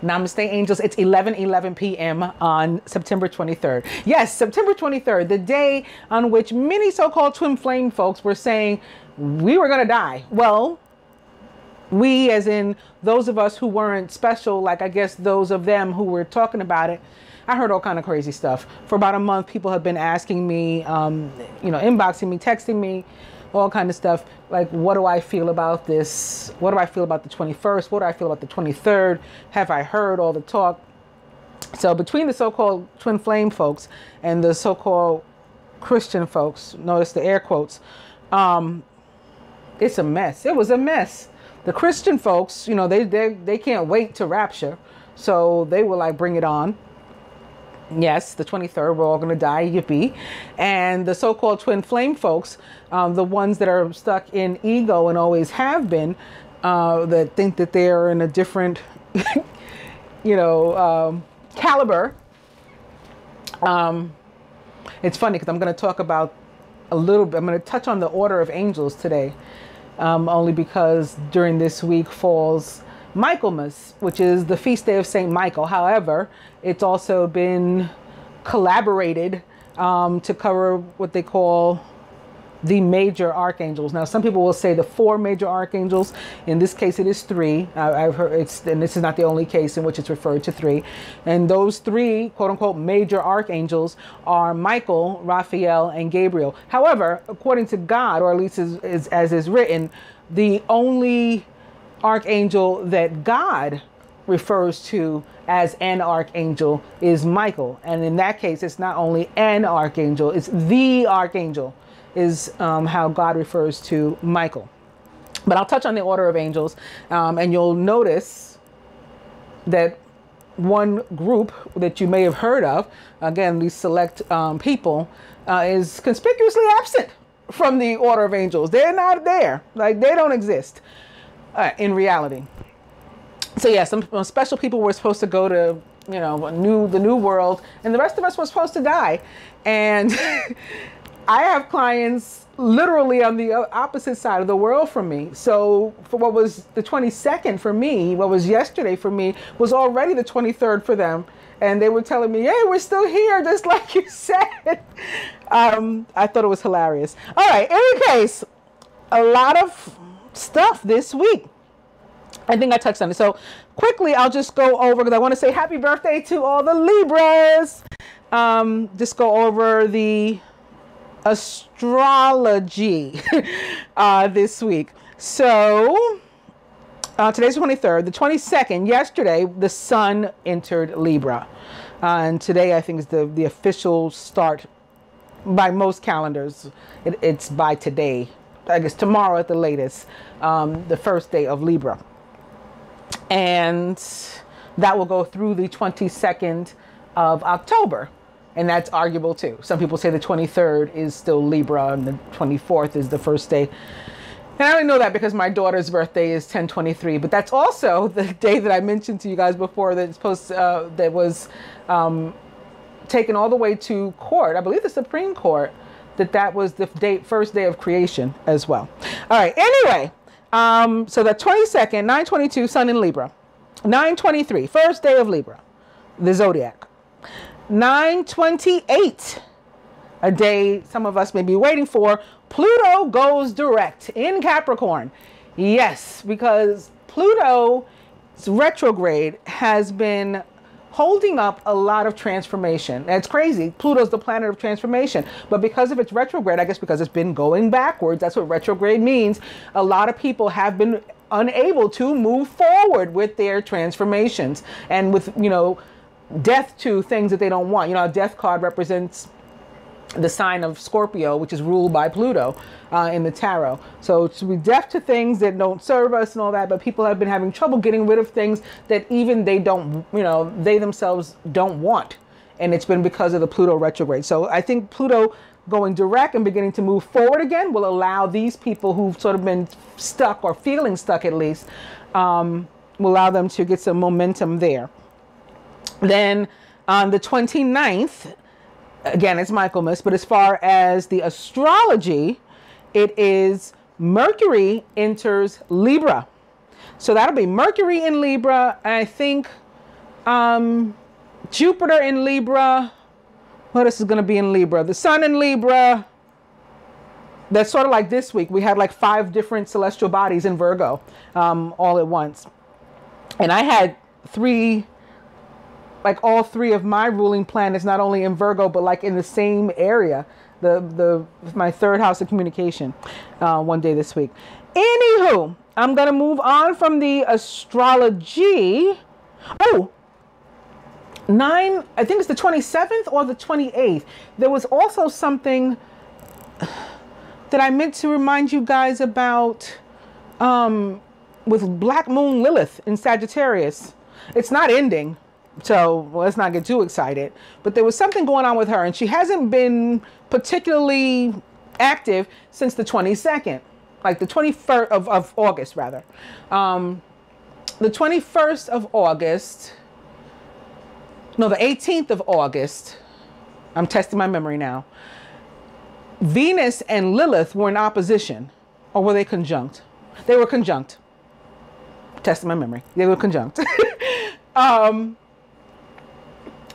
Namaste, angels. It's 11:11 p.m. on September 23rd. Yes, September 23rd, the day on which many so-called twin flame folks were saying we were going to die. Well, we, as in those of us who weren't special, like I guess those of them who were talking about it, I heard all kind of crazy stuff. For about a month, people have been asking me, inboxing me, texting me, all kind of stuff. Like, what do I feel about this? What do I feel about the 21st? What do I feel about the 23rd? Have I heard all the talk? So between the so-called twin flame folks and the so-called Christian folks, notice the air quotes, it's a mess. It was a mess. The Christian folks, they can't wait to rapture. So they were like, bring it on. Yes, the 23rd, we're all going to die, yippee. And the so-called twin flame folks, the ones that are stuck in ego and always have been, that think that they're in a different, caliber. It's funny because I'm going to talk about I'm going to touch on the order of angels today, only because during this week falls Michaelmas, which is the feast day of Saint Michael. However, it's also been collaborated to cover what they call the major archangels. Now, some people will say the 4 major archangels. In this case, it is 3. I've heard and this is not the only case in which it's referred to 3. And those 3, quote unquote, major archangels are Michael, Raphael, and Gabriel. However, according to God, or at least as is written, the only archangel that God refers to as an archangel is Michael. And in that case, it's not only an archangel, it's the archangel is how God refers to Michael. But I'll touch on the order of angels, and you'll notice that one group that you may have heard of, again, these select people, is conspicuously absent from the order of angels. They're not there. Like, they don't exist in reality. So yeah, some special people were supposed to go to, the new world, and the rest of us were supposed to die. And I have clients literally on the opposite side of the world from me. So for what was the 22nd for me, what was yesterday for me, was already the 23rd for them. And they were telling me, hey, we're still here, just like you said. I thought it was hilarious. All right, in any case, a lot of stuff this week. I think I touched on it. So quickly, I'll just go over, because I want to say happy birthday to all the Libras. Just go over the astrology this week. So today's the 23rd. The 22nd, yesterday, the sun entered Libra. And today, I think, is the official start by most calendars. It's by today. I guess tomorrow at the latest, the first day of Libra. And that will go through the 22nd of October. And that's arguable too. Some people say the 23rd is still Libra and the 24th is the first day. And I only know that because my daughter's birthday is 10/23, but that's also the day that I mentioned to you guys before that that was taken all the way to court. I believe the Supreme Court, that was the first day of creation as well. All right. Anyway, so the 22nd, 9/22, sun in Libra. 9/23, first day of Libra, the zodiac. 9/28, a day some of us may be waiting for. Pluto goes direct in Capricorn. Yes, because Pluto's retrograde has been holding up a lot of transformation. And it's crazy. Pluto's the planet of transformation. But because of its retrograde, I guess because it's been going backwards, that's what retrograde means. A lot of people have been unable to move forward with their transformations and with, death to things that they don't want. A death card represents the sign of Scorpio, which is ruled by Pluto in the tarot. So to be deaf to things that don't serve us and all that, but people have been having trouble getting rid of things that even they don't, they themselves don't want. And it's been because of the Pluto retrograde. So I think Pluto going direct and beginning to move forward again will allow these people who've sort of been stuck or feeling stuck at least, will allow them to get some momentum there. Then on the 29th, again, it's Michaelmas, but as far as the astrology, it is Mercury enters Libra. So that'll be Mercury in Libra. And I think Jupiter in Libra. What else is going to be in Libra? The sun in Libra. That's sort of like this week. We had like 5 different celestial bodies in Virgo all at once. And I had 3, like all 3 of my ruling planets, not only in Virgo, but like in the same area. My 3rd house of communication one day this week. Anywho, I'm going to move on from the astrology. Oh, I think it's the 27th or the 28th. There was also something that I meant to remind you guys about with Black Moon Lilith in Sagittarius. It's not ending, so let's not get too excited. But there was something going on with her, and she hasn't been particularly active since the 22nd, like the 21st of August, rather. The 21st of August, no, the 18th of August. I'm testing my memory now. Venus and Lilith were in opposition, or were they conjunct? They were conjunct. Testing my memory. They were conjunct.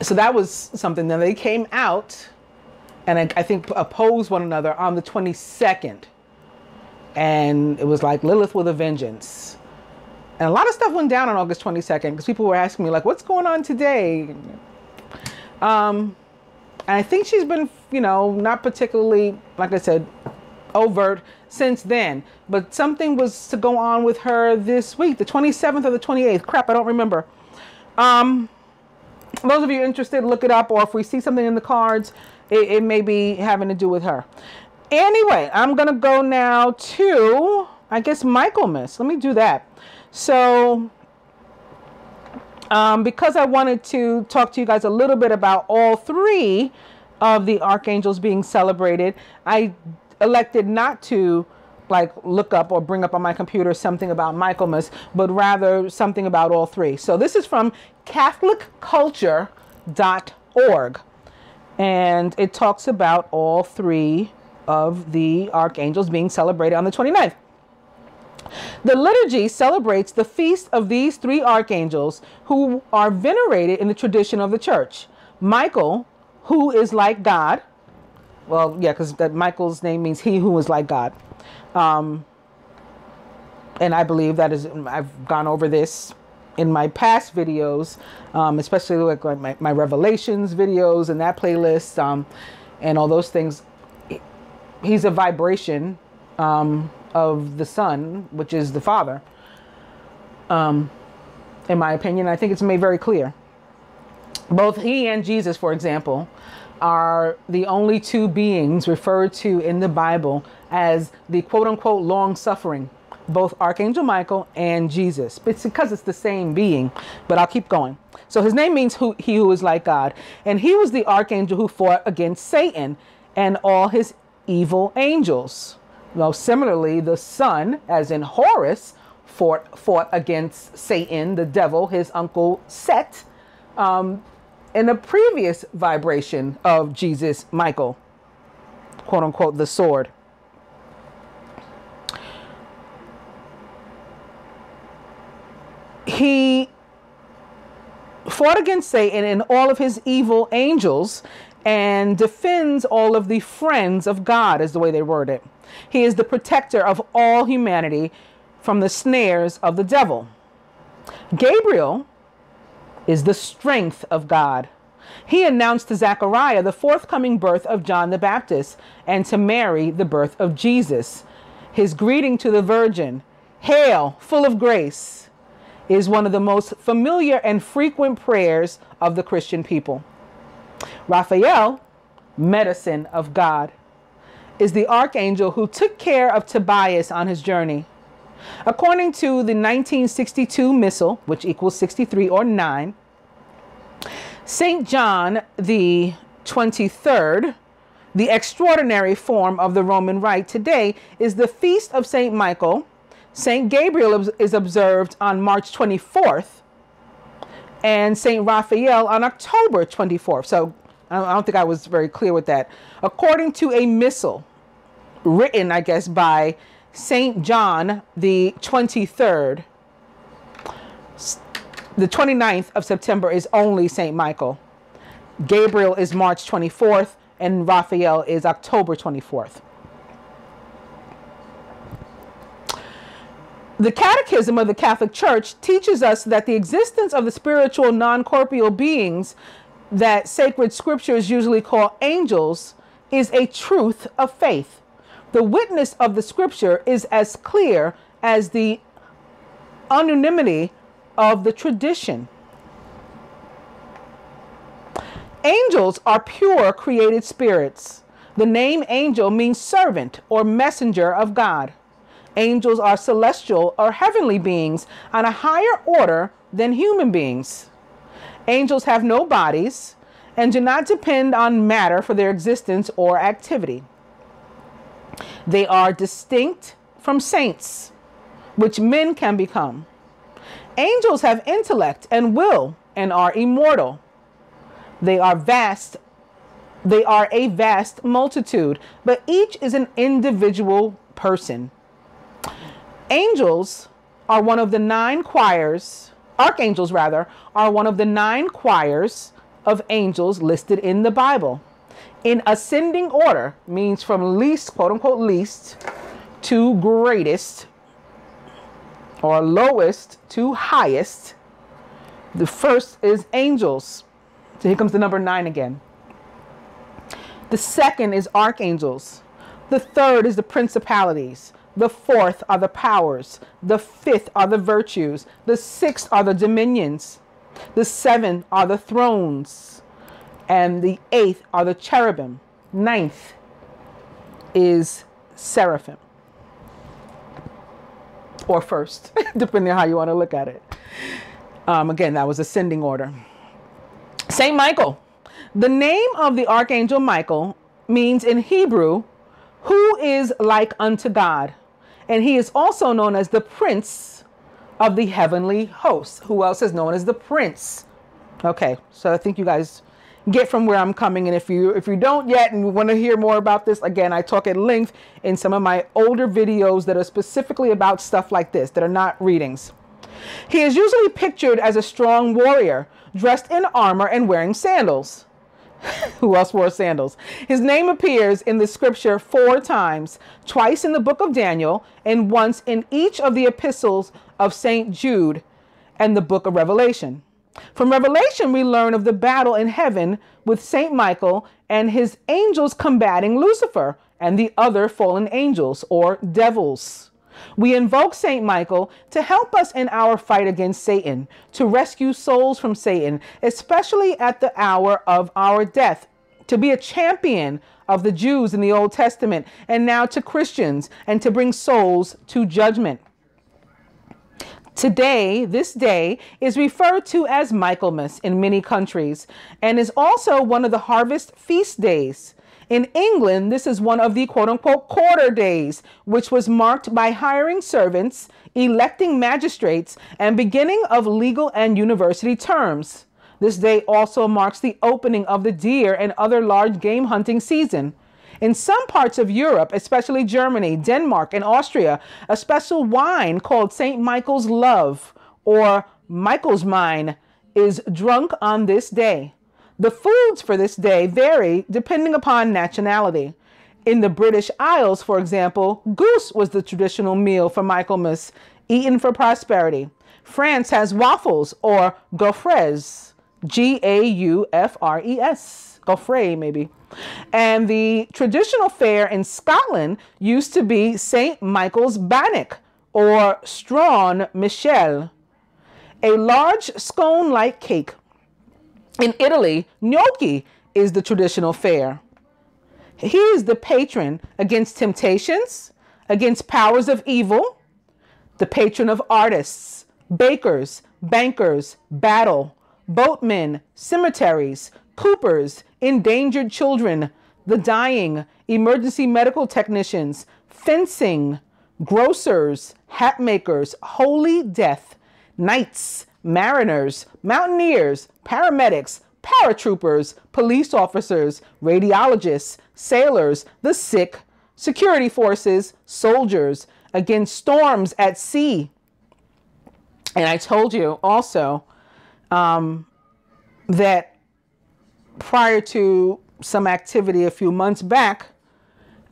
So that was something. Then they came out and I think opposed one another on the 22nd. And it was like Lilith with a vengeance. And a lot of stuff went down on August 22nd because people were asking me like, what's going on today? And I think she's been, not particularly, like I said, overt since then. But something was to go on with her this week, the 27th or the 28th. Crap, I don't remember. Those of you interested, look it up. Or if we see something in the cards, it may be having to do with her. Anyway, I'm going to go now to, I guess, Michaelmas. Let me do that. So, because I wanted to talk to you guys a little bit about all 3 of the archangels being celebrated, I elected not to look up or bring up on my computer something about Michaelmas, but rather something about all 3. So this is from CatholicCulture.org, and it talks about all 3 of the archangels being celebrated on the 29th. The liturgy celebrates the feast of these 3 archangels who are venerated in the tradition of the church. Michael, who is like God. Well, yeah, because Michael's name means he who is like God. And I believe that is, I've gone over this in my past videos, especially like my Revelations videos and that playlist, and all those things. He's a vibration of the Son, which is the Father. In my opinion, I think it's made very clear. Both he and Jesus, for example, are the only 2 beings referred to in the Bible as the quote-unquote long-suffering, both Archangel Michael and Jesus. It's because it's the same being, but I'll keep going. So his name means he who is like God. And he was the archangel who fought against Satan and all his evil angels. Well, similarly, the Son, as in Horus, fought against Satan, the devil, his uncle Set, in a previous vibration of Jesus, Michael, quote unquote, the sword. He fought against Satan and all of his evil angels and defends all of the friends of God, is the way they word it. He is the protector of all humanity from the snares of the devil. Gabriel is the strength of God. He announced to Zechariah the forthcoming birth of John the Baptist and to Mary the birth of Jesus. His greeting to the Virgin, "Hail, full of grace," is one of the most familiar and frequent prayers of the Christian people. Raphael, medicine of God, is the archangel who took care of Tobias on his journey. According to the 1962 Missal, which equals 63 or 9, St. John the 23rd, the extraordinary form of the Roman Rite today, is the feast of St. Michael. St. Gabriel is observed on March 24th, and St. Raphael on October 24th. So I don't think I was very clear with that. According to a missal written, I guess, by St. John the 23rd, The 29th of September is only St. Michael. Gabriel is March 24th, and Raphael is October 24th. The Catechism of the Catholic Church teaches us that the existence of the spiritual non-corporeal beings that sacred scriptures usually call angels is a truth of faith. The witness of the scripture is as clear as the unanimity of the tradition. Angels are pure created spirits. The name angel means servant or messenger of God. Angels are celestial or heavenly beings on a higher order than human beings. Angels have no bodies and do not depend on matter for their existence or activity. They are distinct from saints, which men can become. Angels have intellect and will and are immortal. They are a vast multitude, but each is an individual person. Angels are one of the 9 choirs, archangels rather, are one of the 9 choirs of angels listed in the Bible. In ascending order, means from least, quote unquote, least to greatest, or lowest to highest. The first is angels. So here comes the number 9 again. The second is archangels. The third is the principalities. The fourth are the powers. The fifth are the virtues. The sixth are the dominions. The seventh are the thrones. And the 8th are the cherubim. 9th is seraphim. Or first, depending on how you want to look at it. Again, that was ascending order. Saint Michael. The name of the Archangel Michael means in Hebrew, who is like unto God. And he is also known as the Prince of the heavenly hosts. Who else is known as the Prince? Okay, so I think you guys get from where I'm coming. And if you don't yet and want to hear more about this, again, I talk at length in some of my older videos that are specifically about stuff like this, that are not readings. He is usually pictured as a strong warrior, dressed in armor and wearing sandals. Who else wore sandals? His name appears in the scripture 4 times, twice in the book of Daniel, and once in each of the epistles of St. Jude and the book of Revelation. From Revelation, we learn of the battle in heaven with St. Michael and his angels combating Lucifer and the other fallen angels or devils. We invoke St. Michael to help us in our fight against Satan, to rescue souls from Satan, especially at the hour of our death, to be a champion of the Jews in the Old Testament, and now to Christians, and to bring souls to judgment. Today, this day is referred to as Michaelmas in many countries, and is also one of the harvest feast days. In England, this is one of the quote-unquote quarter days, which was marked by hiring servants, electing magistrates, and beginning of legal and university terms. This day also marks the opening of the deer and other large game hunting season. In some parts of Europe, especially Germany, Denmark, and Austria, a special wine called St. Michael's Love, or Michaelsmine, is drunk on this day. The foods for this day vary depending upon nationality. In the British Isles, for example, goose was the traditional meal for Michaelmas, eaten for prosperity. France has waffles or gaufres, Gaufres, gaufre maybe. And the traditional fare in Scotland used to be St. Michael's bannock or strawn michel, a large scone-like cake. In Italy, gnocchi is the traditional fare. He is the patron against temptations, against powers of evil, the patron of artists, bakers, bankers, battle, boatmen, cemeteries, coopers, endangered children, the dying, emergency medical technicians, fencing, grocers, hat makers, holy death, knights, mariners, mountaineers, paramedics, paratroopers, police officers, radiologists, sailors, the sick, security forces, soldiers, against storms at sea. And I told you also that prior to some activity a few months back,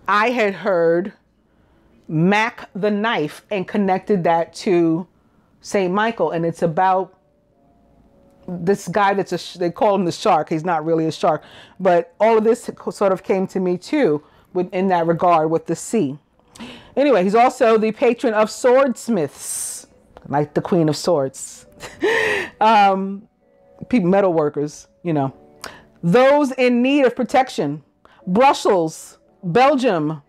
I had heard Mac the knife and connected that to Saint Michael. And it's about this guy they call him the shark. He's not really a shark, but all of this sort of came to me too in that regard with the sea. Anyway, he's also the patron of swordsmiths, like the Queen of Swords. Metal workers, you know. Those in need of protection. Brussels, Belgium,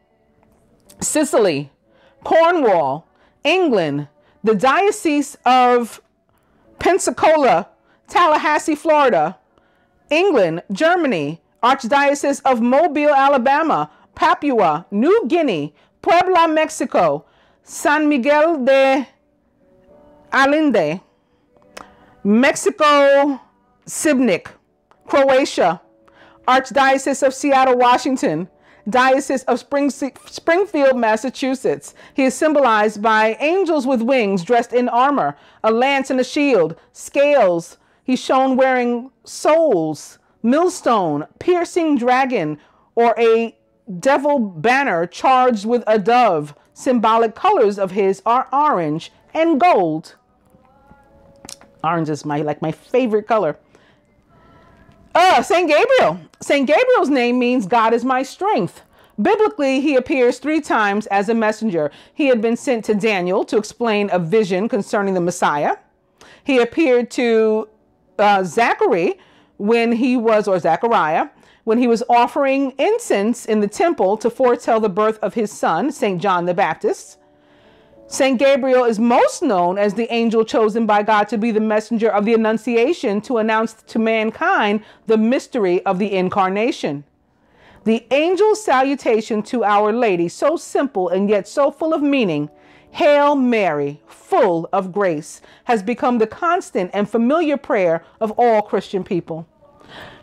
Sicily, Cornwall, England, the Diocese of Pensacola, Tallahassee, Florida, England, Germany, Archdiocese of Mobile, Alabama, Papua, New Guinea, Puebla, Mexico, San Miguel de Allende, Mexico, Sibnik, Croatia, Archdiocese of Seattle, Washington, Diocese of Springfield, Massachusetts. He is symbolized by angels with wings dressed in armor, a lance and a shield, scales. He's shown wearing souls, millstone, piercing dragon, or a devil banner charged with a dove. Symbolic colors of his are orange and gold. Orange is my favorite color. Saint Gabriel. Saint Gabriel's name means God is my strength. Biblically, he appears 3 times as a messenger. He had been sent to Daniel to explain a vision concerning the Messiah. He appeared to Zechariah when he was offering incense in the temple to foretell the birth of his son, Saint John the Baptist. Saint Gabriel is most known as the angel chosen by God to be the messenger of the Annunciation to announce to mankind the mystery of the Incarnation. The angel's salutation to Our Lady, so simple and yet so full of meaning, Hail Mary, full of grace, has become the constant and familiar prayer of all Christian people.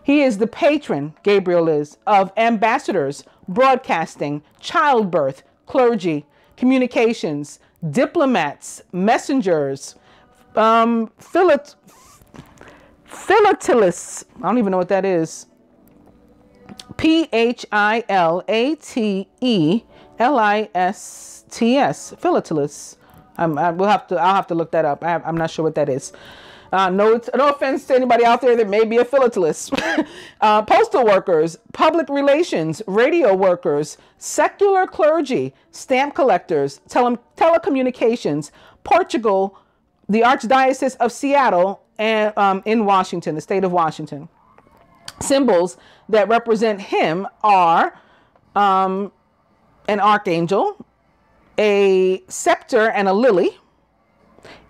He is the patron, Gabriel is, of ambassadors, broadcasting, childbirth, clergy, communications, diplomats, messengers, philatelists. I don't even know what that is. Philatelists. Philatelists. I'll have to look that up. I'm not sure what that is. No offense to anybody out there that may be a philatelist. Postal workers, public relations, radio workers, secular clergy, stamp collectors, telecommunications, Portugal, the Archdiocese of Seattle, and in Washington, the state of Washington. Symbols that represent him are an archangel, a scepter and a lily,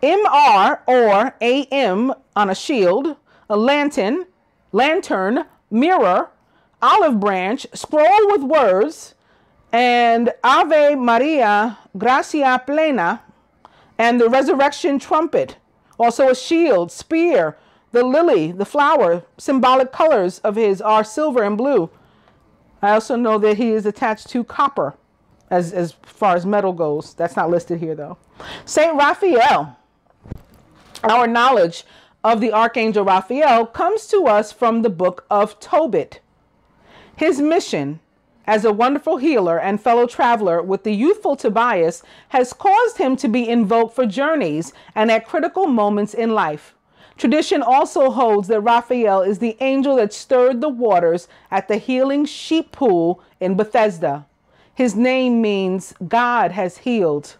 MR or AM on a shield, a lantern, mirror, olive branch, scroll with words, and Ave Maria, Gracia Plena, and the resurrection trumpet. Also a shield, spear, the lily, the flower. Symbolic colors of his are silver and blue. I also know that he is attached to copper as far as metal goes. That's not listed here though. Saint Raphael. Our knowledge of the Archangel Raphael comes to us from the book of Tobit. His mission as a wonderful healer and fellow traveler with the youthful Tobias has caused him to be invoked for journeys and at critical moments in life. Tradition also holds that Raphael is the angel that stirred the waters at the healing sheep pool in Bethesda. His name means God has healed.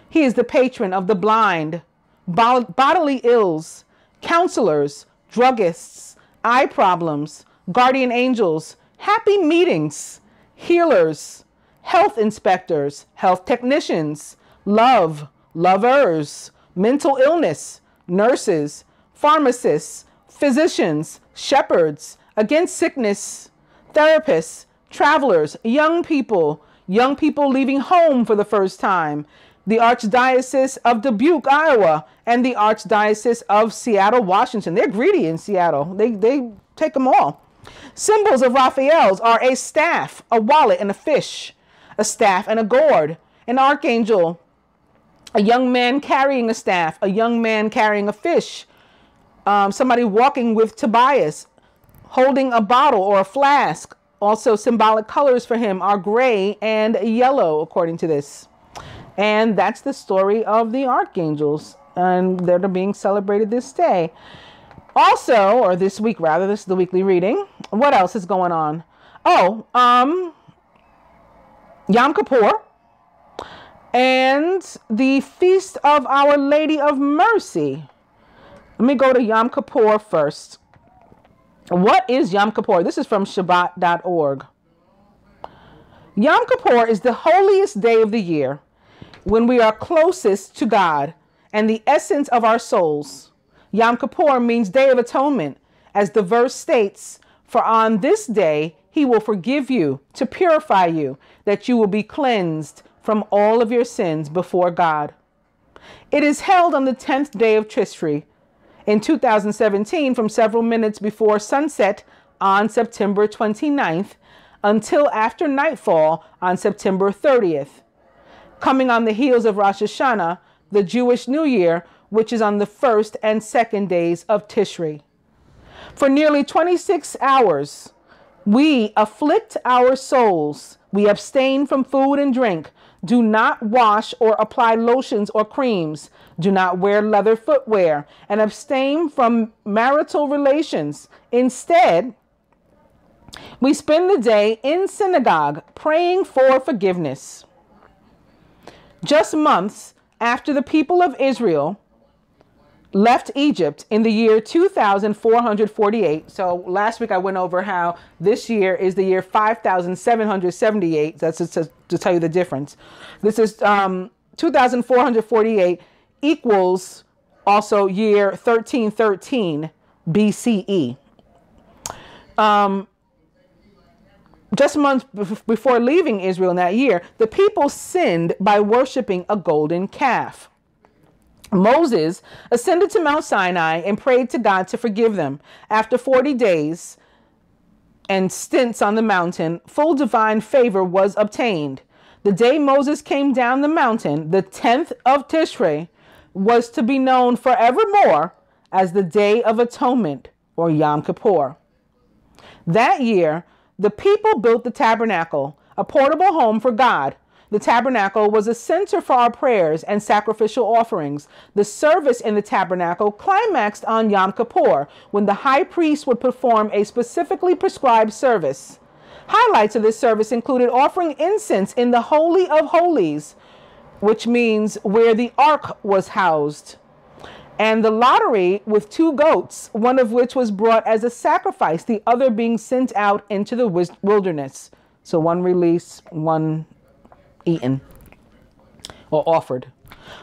He is the patron of the blind, bodily ills, counselors, druggists, eye problems, guardian angels, happy meetings, healers, health inspectors, health technicians, lovers, mental illness, nurses, pharmacists, physicians, shepherds, against sickness, therapists, travelers, young people leaving home for the first time, the Archdiocese of Dubuque, Iowa, and the Archdiocese of Seattle, Washington. They're greedy in Seattle. They take them all. Symbols of Raphael's are a staff, a wallet, and a fish, a staff and a gourd, an archangel, a young man carrying a staff, a young man carrying a fish, Somebody walking with Tobias, holding a bottle or a flask. Also, symbolic colors for him are gray and yellow, according to this. And that's the story of the archangels. And they're being celebrated this day. Also, or this week rather, this is the weekly reading. What else is going on? Oh, Yom Kippur and the Feast of Our Lady of Mercy. Let me go to Yom Kippur first. What is Yom Kippur? This is from Shabbat.org. Yom Kippur is the holiest day of the year, when we are closest to God and the essence of our souls. Yom Kippur means Day of Atonement, as the verse states, for on this day he will forgive you to purify you, that you will be cleansed from all of your sins before God. It is held on the 10th day of Tishrei in 2017 from several minutes before sunset on September 29th until after nightfall on September 30th, coming on the heels of Rosh Hashanah, the Jewish New Year, which is on the 1st and 2nd days of Tishrei. For nearly 26 hours, we afflict our souls. We abstain from food and drink, do not wash or apply lotions or creams, do not wear leather footwear, and abstain from marital relations. Instead, we spend the day in synagogue praying for forgiveness. Just months after the people of Israel left Egypt in the year 2448. So last week I went over how this year is the year 5778. That's just to tell you the difference. This is 2448 equals also year 1313 BCE. Just months before leaving Israel in that year, the people sinned by worshiping a golden calf. Moses ascended to Mount Sinai and prayed to God to forgive them. After 40 days and stints on the mountain, full divine favor was obtained. The day Moses came down the mountain, the 10th of Tishrei, was to be known forevermore as the Day of Atonement, or Yom Kippur. That year, the people built the tabernacle, a portable home for God. The tabernacle was a center for our prayers and sacrificial offerings. The service in the tabernacle climaxed on Yom Kippur, when the high priest would perform a specifically prescribed service. Highlights of this service included offering incense in the Holy of Holies, which means where the ark was housed, and the lottery with 2 goats, one of which was brought as a sacrifice, the other being sent out into the wilderness. So one released, one eaten or offered.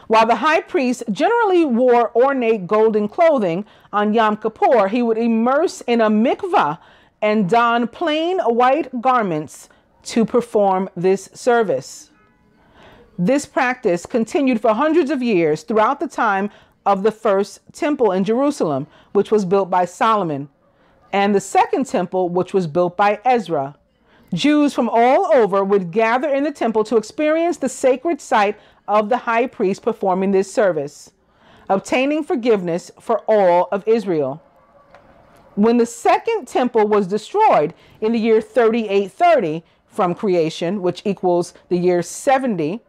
While the high priest generally wore ornate golden clothing, on Yom Kippur he would immerse in a mikvah and don plain white garments to perform this service. This practice continued for hundreds of years throughout the time of the first temple in Jerusalem, which was built by Solomon, and the second temple, which was built by Ezra. Jews from all over would gather in the temple to experience the sacred sight of the high priest performing this service, obtaining forgiveness for all of Israel. When the second temple was destroyed in the year 3830 from creation, which equals the year 70,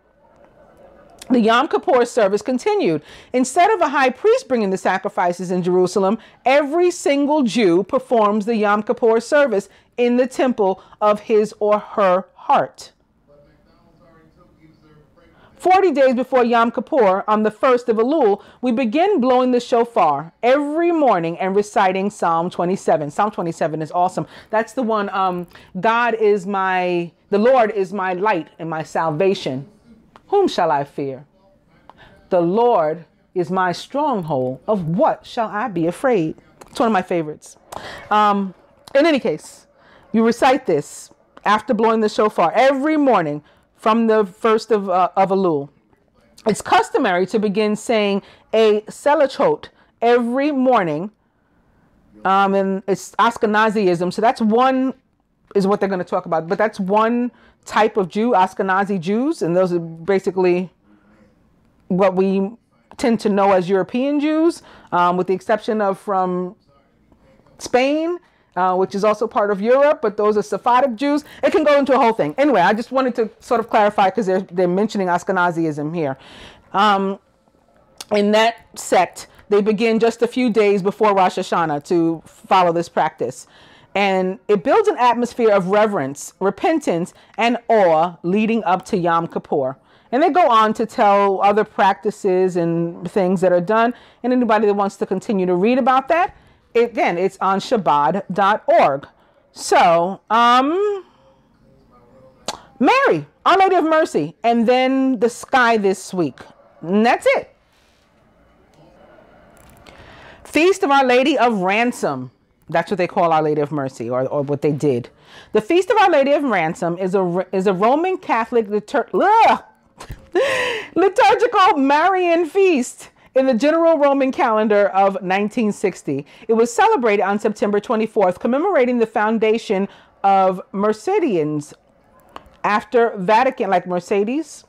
the Yom Kippur service continued. Instead of a high priest bringing the sacrifices in Jerusalem, every single Jew performs the Yom Kippur service in the temple of his or her heart. 40 days before Yom Kippur, on the 1st of Elul, we begin blowing the shofar every morning and reciting Psalm 27. Psalm 27 is awesome. That's the one, the Lord is my light and my salvation. Whom shall I fear? The Lord is my stronghold. Of what shall I be afraid? It's one of my favorites. In any case, you recite this after blowing the shofar every morning from the 1st of Elul. It's customary to begin saying a selachot every morning. And it's Ashkenazism. So that's one, is what they're going to talk about. But that's one type of Jew, Ashkenazi Jews. And those are basically what we tend to know as European Jews, with the exception of from Spain, which is also part of Europe, but those are Sephardic Jews. It can go into a whole thing. Anyway, I just wanted to sort of clarify because they're mentioning Ashkenazism here. In that sect, they begin just a few days before Rosh Hashanah to follow this practice. And it builds an atmosphere of reverence, repentance, and awe leading up to Yom Kippur. And they go on to tell other practices and things that are done. And anybody that wants to continue to read about that, again, it's on Shabbat.org. So, Mary, Our Lady of Mercy, and then the sky this week. And that's it. Feast of Our Lady of Ransom. That's what they call Our Lady of Mercy, or what they did. The Feast of Our Lady of Ransom is a Roman Catholic liturgical Marian feast in the general Roman calendar of 1960. It was celebrated on September 24th, commemorating the foundation of Mercedians after Vatican, like Mercedians,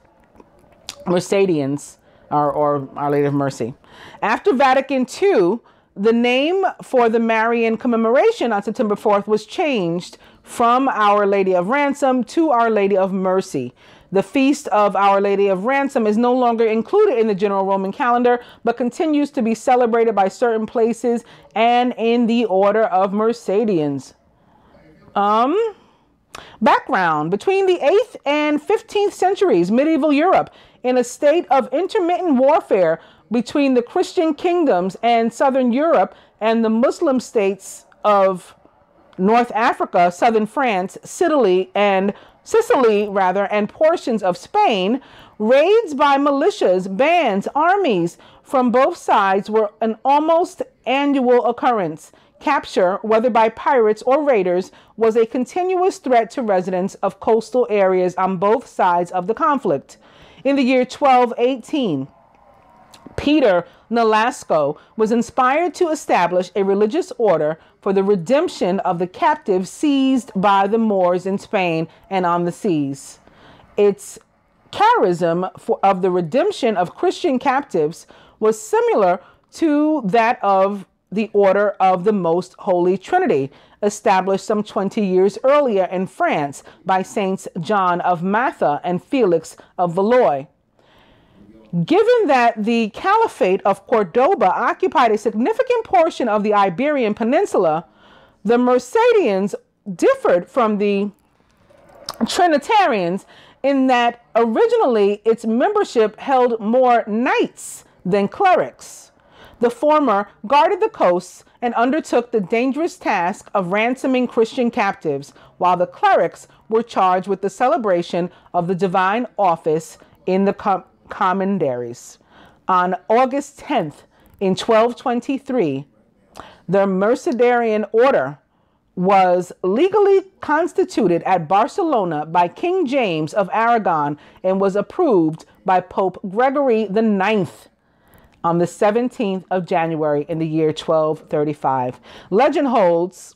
or Our Lady of Mercy. After Vatican II, the name for the Marian commemoration on September 4th was changed from Our Lady of Ransom to Our Lady of Mercy. The Feast of Our Lady of Ransom is no longer included in the general Roman calendar, but continues to be celebrated by certain places and in the Order of Mercedians. Background: between the 8th and 15th centuries, medieval Europe, in a state of intermittent warfare between the Christian kingdoms and southern Europe and the Muslim states of North Africa, southern France, Sicily, and portions of Spain, raids by militias, bands, armies from both sides were an almost annual occurrence. Capture, whether by pirates or raiders, was a continuous threat to residents of coastal areas on both sides of the conflict. In the year 1218, Peter Nolasco was inspired to establish a religious order for the redemption of the captives seized by the Moors in Spain and on the seas. Its charism of the redemption of Christian captives was similar to that of the Order of the Most Holy Trinity, established some 20 years earlier in France by Saints John of Matha and Felix of Valois. Given that the Caliphate of Cordoba occupied a significant portion of the Iberian Peninsula, the Mercedians differed from the Trinitarians in that originally its membership held more knights than clerics. The former guarded the coasts and undertook the dangerous task of ransoming Christian captives, while the clerics were charged with the celebration of the divine office in the commanderies. On August 10th, in 1223, the Mercedarian order was legally constituted at Barcelona by King James of Aragon and was approved by Pope Gregory IX on the 17th of January in the year 1235. Legend holds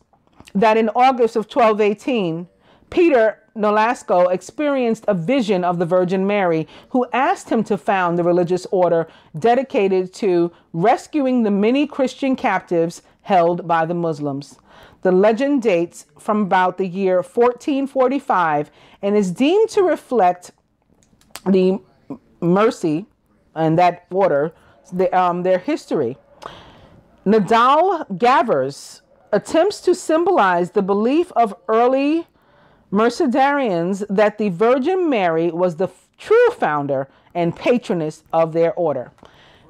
that in August of 1218, Peter Nolasco experienced a vision of the Virgin Mary, who asked him to found the religious order dedicated to rescuing the many Christian captives held by the Muslims. The legend dates from about the year 1445 and is deemed to reflect the mercy and that order, their history. Nadal Gavers attempts to symbolize the belief of early Mercedarians that the Virgin Mary was the true founder and patroness of their order.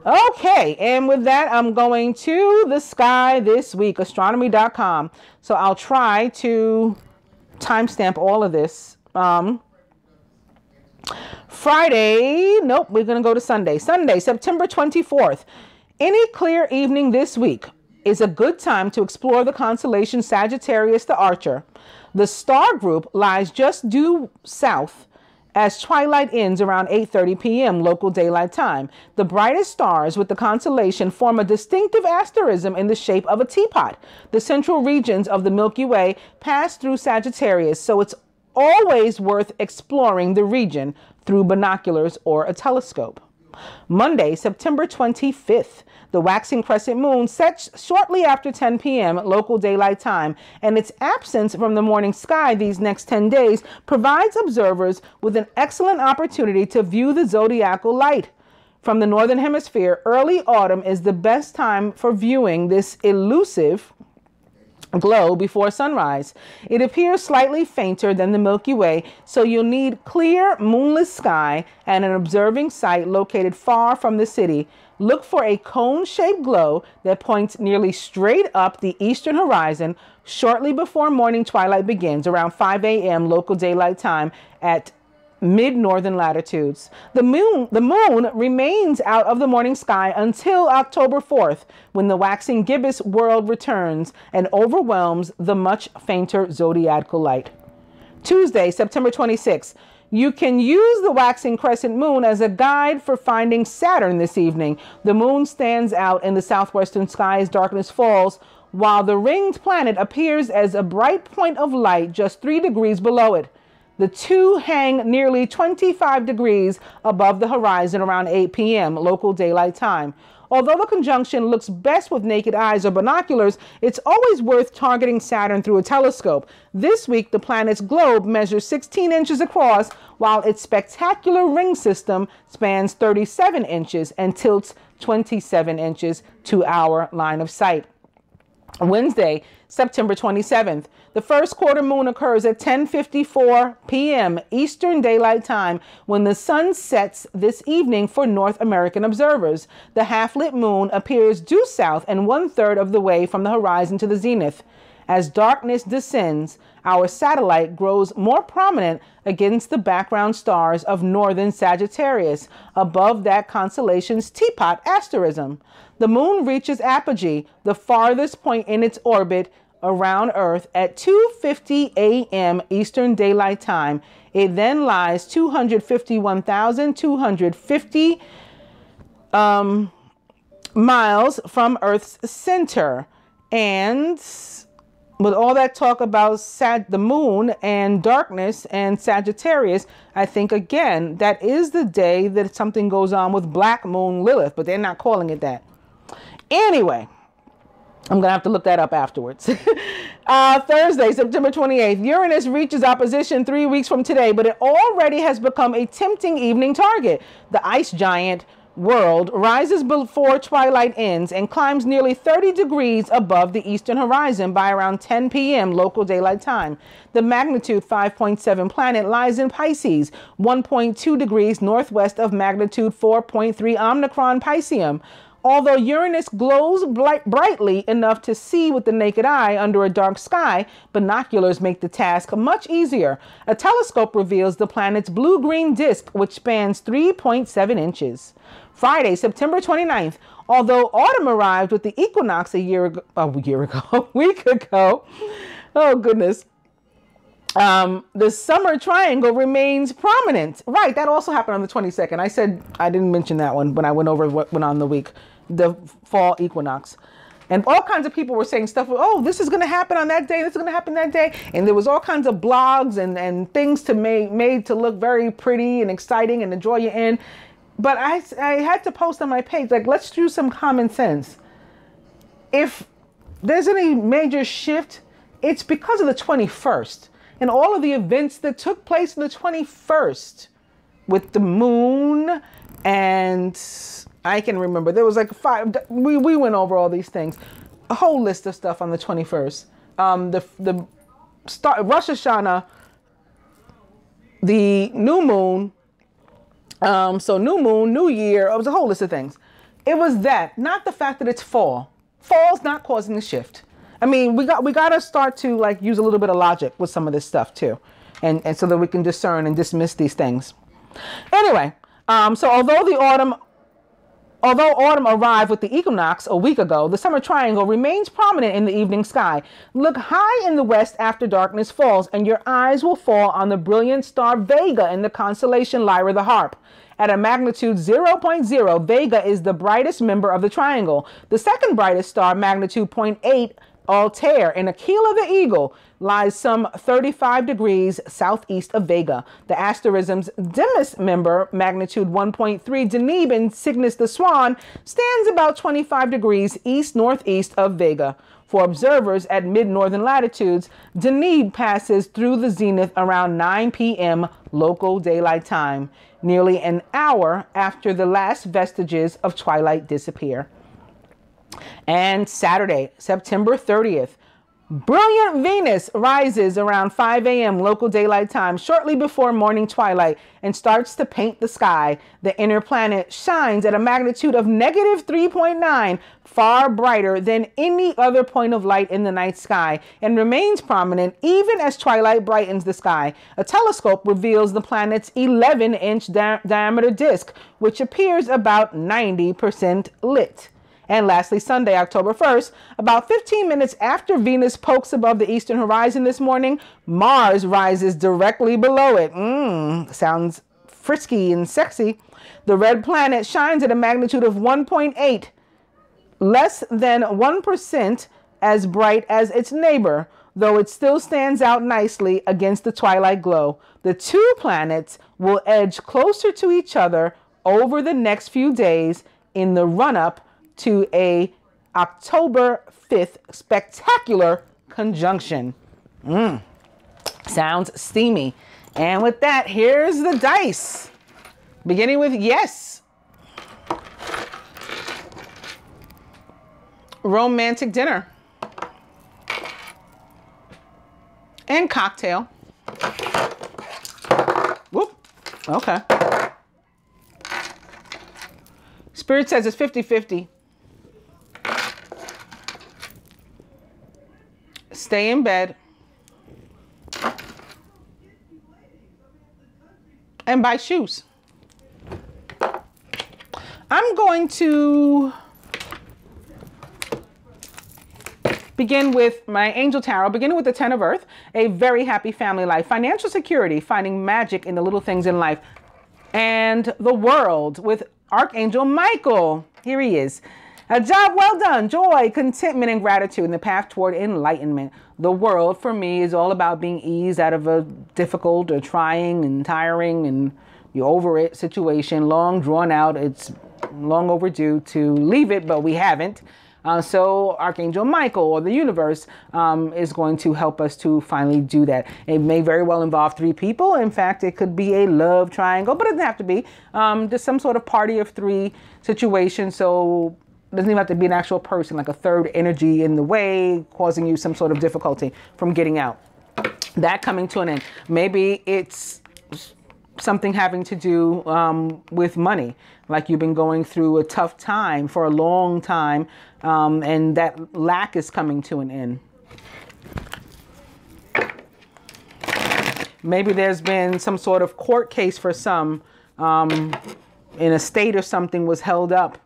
Okay, and with that, I'm going to the sky this week, astronomy.com. So I'll try to timestamp all of this. Friday, nope, we're going to go to Sunday. Sunday, September 24th. Any clear evening this week is a good time to explore the constellation Sagittarius the Archer. The star group lies just due south as twilight ends around 8:30 p.m. local daylight time. The brightest stars with the constellation form a distinctive asterism in the shape of a teapot. The central regions of the Milky Way pass through Sagittarius, so it's always worth exploring the region through binoculars or a telescope. Monday, September 25th, the waxing crescent moon sets shortly after 10 p.m. local daylight time, and its absence from the morning sky these next 10 days provides observers with an excellent opportunity to view the zodiacal light. From the northern hemisphere, early autumn is the best time for viewing this elusive glow before sunrise. It appears slightly fainter than the Milky Way, so you'll need clear, moonless sky and an observing site located far from the city. Look for a cone-shaped glow that points nearly straight up the eastern horizon shortly before morning twilight begins, around 5 a.m. local daylight time at mid-northern latitudes. The moon remains out of the morning sky until October 4th, when the waxing gibbous world returns and overwhelms the much fainter zodiacal light. Tuesday, September 26th. You can use the waxing crescent moon as a guide for finding Saturn this evening. The moon stands out in the southwestern sky as darkness falls, while the ringed planet appears as a bright point of light just 3 degrees below it. The two hang nearly 25 degrees above the horizon around 8 p.m. local daylight time. Although the conjunction looks best with naked eyes or binoculars, it's always worth targeting Saturn through a telescope. This week, the planet's globe measures 16 inches across, while its spectacular ring system spans 37 inches and tilts 27 inches to our line of sight. Wednesday, September 27th. The first quarter moon occurs at 10:54 p.m. Eastern Daylight Time, when the sun sets this evening for North American observers. The half-lit moon appears due south and 1/3 of the way from the horizon to the zenith. As darkness descends, our satellite grows more prominent against the background stars of northern Sagittarius, above that constellation's teapot asterism. The moon reaches apogee, the farthest point in its orbit around Earth, at 2:50 a.m. Eastern Daylight Time. It then lies 251,250 miles from Earth's center. And with all that talk about the moon and darkness and Sagittarius, I think, again, that is the day that something goes on with Black Moon Lilith, but they're not calling it that. Anyway, I'm going to have to look that up afterwards. Thursday, September 28th, Uranus reaches opposition 3 weeks from today, but it already has become a tempting evening target. The ice giant world rises before twilight ends and climbs nearly 30 degrees above the eastern horizon by around 10 p.m. local daylight time. The magnitude 5.7 planet lies in Pisces, 1.2 degrees northwest of magnitude 4.3 Omicron Pisceum. Although Uranus glows brightly enough to see with the naked eye under a dark sky, binoculars make the task much easier. A telescope reveals the planet's blue-green disk, which spans 3.7 inches. Friday, September 29th. Although autumn arrived with the equinox a week ago. Oh, goodness. The summer triangle remains prominent. Right, that also happened on the 22nd. I said I didn't mention that one when I went over what went on the week, the fall equinox. And all kinds of people were saying stuff, oh, this is going to happen on that day, this is going to happen that day. And there was all kinds of blogs and things to made to look very pretty and exciting and to draw you in. But I had to post on my page, like, let's do some common sense. If there's any major shift, it's because of the 21st. And all of the events that took place on the 21st with the moon, and I can remember there was like 5, we went over all these things, a whole list of stuff on the 21st. The Rosh Hashanah, the new moon, so new moon, new year, it was a whole list of things. It was that, not the fact that it's fall. Fall's not causing the shift. I mean, we got to start to like use a little bit of logic with some of this stuff too, and so that we can discern and dismiss these things. Anyway, so although autumn arrived with the equinox a week ago, the summer triangle remains prominent in the evening sky. Look high in the west after darkness falls, and your eyes will fall on the brilliant star Vega in the constellation Lyra the Harp. At a magnitude 0.0, Vega is the brightest member of the triangle. The second brightest star, magnitude 0.8, Altair, in a keel of the eagle, lies some 35 degrees southeast of Vega. The asterism's dimmest member, magnitude 1.3, Deneb in Cygnus the Swan, stands about 25 degrees east-northeast of Vega. For observers at mid-northern latitudes, Deneb passes through the zenith around 9 p.m. local daylight time, nearly an hour after the last vestiges of twilight disappear. And Saturday, September 30th, brilliant Venus rises around 5 a.m. local daylight time, shortly before morning twilight, and starts to paint the sky. The inner planet shines at a magnitude of negative 3.9, far brighter than any other point of light in the night sky, and remains prominent even as twilight brightens the sky. A telescope reveals the planet's 11-inch diameter disk, which appears about 90% lit. And lastly, Sunday, October 1st, about 15 minutes after Venus pokes above the eastern horizon this morning, Mars rises directly below it. Sounds frisky and sexy. The red planet shines at a magnitude of 1.8, less than 1% as bright as its neighbor, though it still stands out nicely against the twilight glow. The two planets will edge closer to each other over the next few days in the run-up to a October 5th spectacular conjunction. Sounds steamy. And with that, here's the dice. Beginning with yes. Romantic dinner. And cocktail. Whoop. Okay. Spirit says it's 50-50. Stay in bed and buy shoes. I'm going to begin with my angel tarot, beginning with the 10 of Earth, a very happy family life, financial security, finding magic in the little things in life, and the World with Archangel Michael. Here he is. A job well done, joy, contentment, and gratitude in the path toward enlightenment. The World, for me, is all about being eased out of a difficult or trying and tiring and you're over it situation, long drawn out. It's long overdue to leave it, but we haven't. So Archangel Michael or the universe is going to help us to finally do that. It may very well involve 3 people. In fact, it could be a love triangle, but it doesn't have to be. Just some sort of party of 3 situation. So it doesn't even have to be an actual person, like a third energy in the way, causing you some sort of difficulty from getting out. That coming to an end. Maybe it's something having to do with money, like you've been going through a tough time for a long time, and that lack is coming to an end. Maybe there's been some sort of court case for some in a state or something was held up,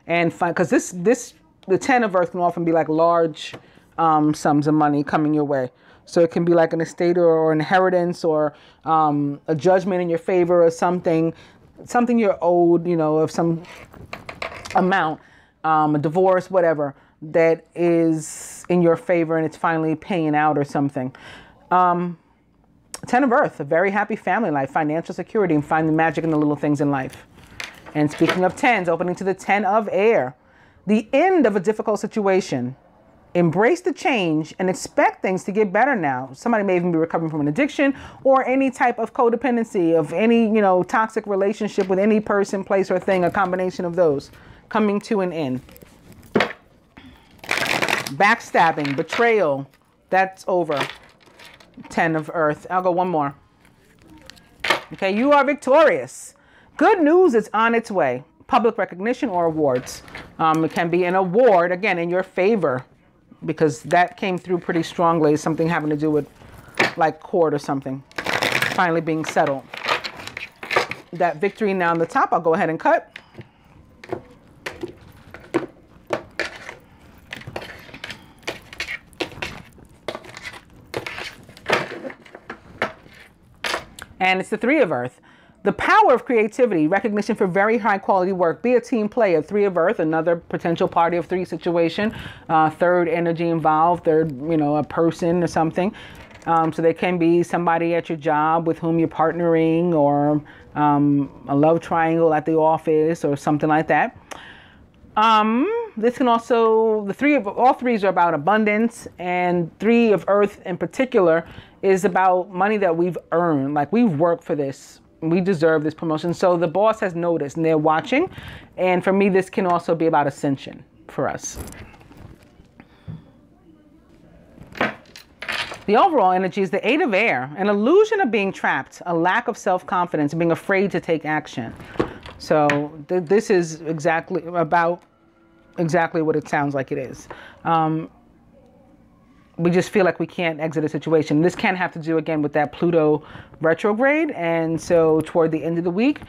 and because the 10 of Earth can often be like large sums of money coming your way. So it can be like an estate or inheritance or a judgment in your favor or something you're owed, you know, of some amount, a divorce, whatever, that is in your favor and it's finally paying out or something. 10 of Earth, a very happy family life, financial security, and find the magic in the little things in life. And speaking of 10s, opening to the 10 of Air, the end of a difficult situation. Embrace the change and expect things to get better now. Somebody may even be recovering from an addiction or any type of codependency of any, you know, toxic relationship with any person, place, or thing, a combination of those coming to an end. Backstabbing, betrayal, that's over. 10 of Earth. I'll go one more. Okay, you are victorious. Good news is on its way. Public recognition or awards. It can be an award, again, in your favor, because that came through pretty strongly. Something having to do with like court or something finally being settled. That victory now on the top, I'll go ahead and cut. And it's the 3 of Earth. The power of creativity, recognition for very high quality work. Be a team player. 3 of Earth, another potential party of 3 situation. Third energy involved, third, a person or something. So there can be somebody at your job with whom you're partnering, or a love triangle at the office or something like that. This can also, all threes are about abundance, and 3 of Earth in particular is about money that we've earned. Like, we've worked for this. We deserve this promotion. So the boss has noticed and they're watching. And for me, this can also be about ascension for us. The overall energy is the 8 of Air, an illusion of being trapped, a lack of self-confidence, and being afraid to take action. So this is exactly what it sounds like it is. We just feel like we can't exit a situation. This can have to do, again, with that Pluto retrograde. And so toward the end of the week,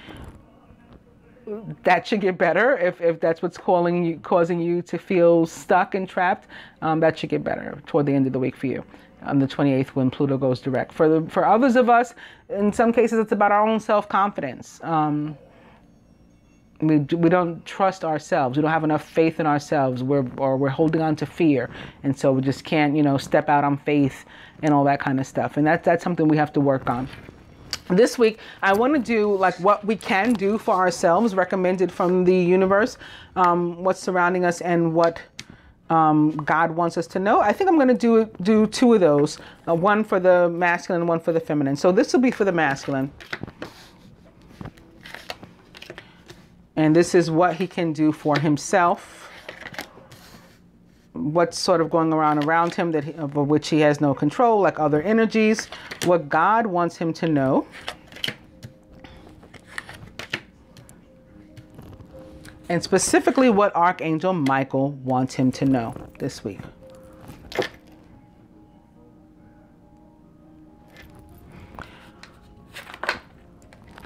that should get better. If that's what's causing you to feel stuck and trapped, that should get better toward the end of the week for you, on the 28th, when Pluto goes direct. For others of us, in some cases, it's about our own self-confidence. We don't trust ourselves. We don't have enough faith in ourselves. We're holding on to fear. And so we just can't, step out on faith and all that kind of stuff. And that's something we have to work on. This week, I want to do like what we can do for ourselves, recommended from the universe, what's surrounding us, and what God wants us to know. I think I'm going to do 2 of those, one for the masculine and one for the feminine. So this will be for the masculine. And this is what he can do for himself. What's sort of going around him of which he has no control, like other energies. What God wants him to know. And specifically what Archangel Michael wants him to know this week.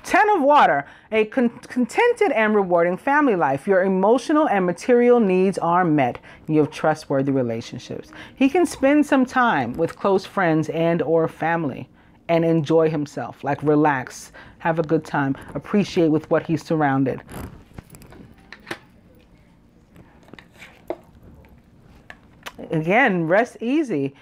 10 of Water, a contented and rewarding family life. Your emotional and material needs are met. You have trustworthy relationships. He can spend some time with close friends and or family and enjoy himself, like relax, have a good time, appreciate with what he's surrounded. Again, rest easy.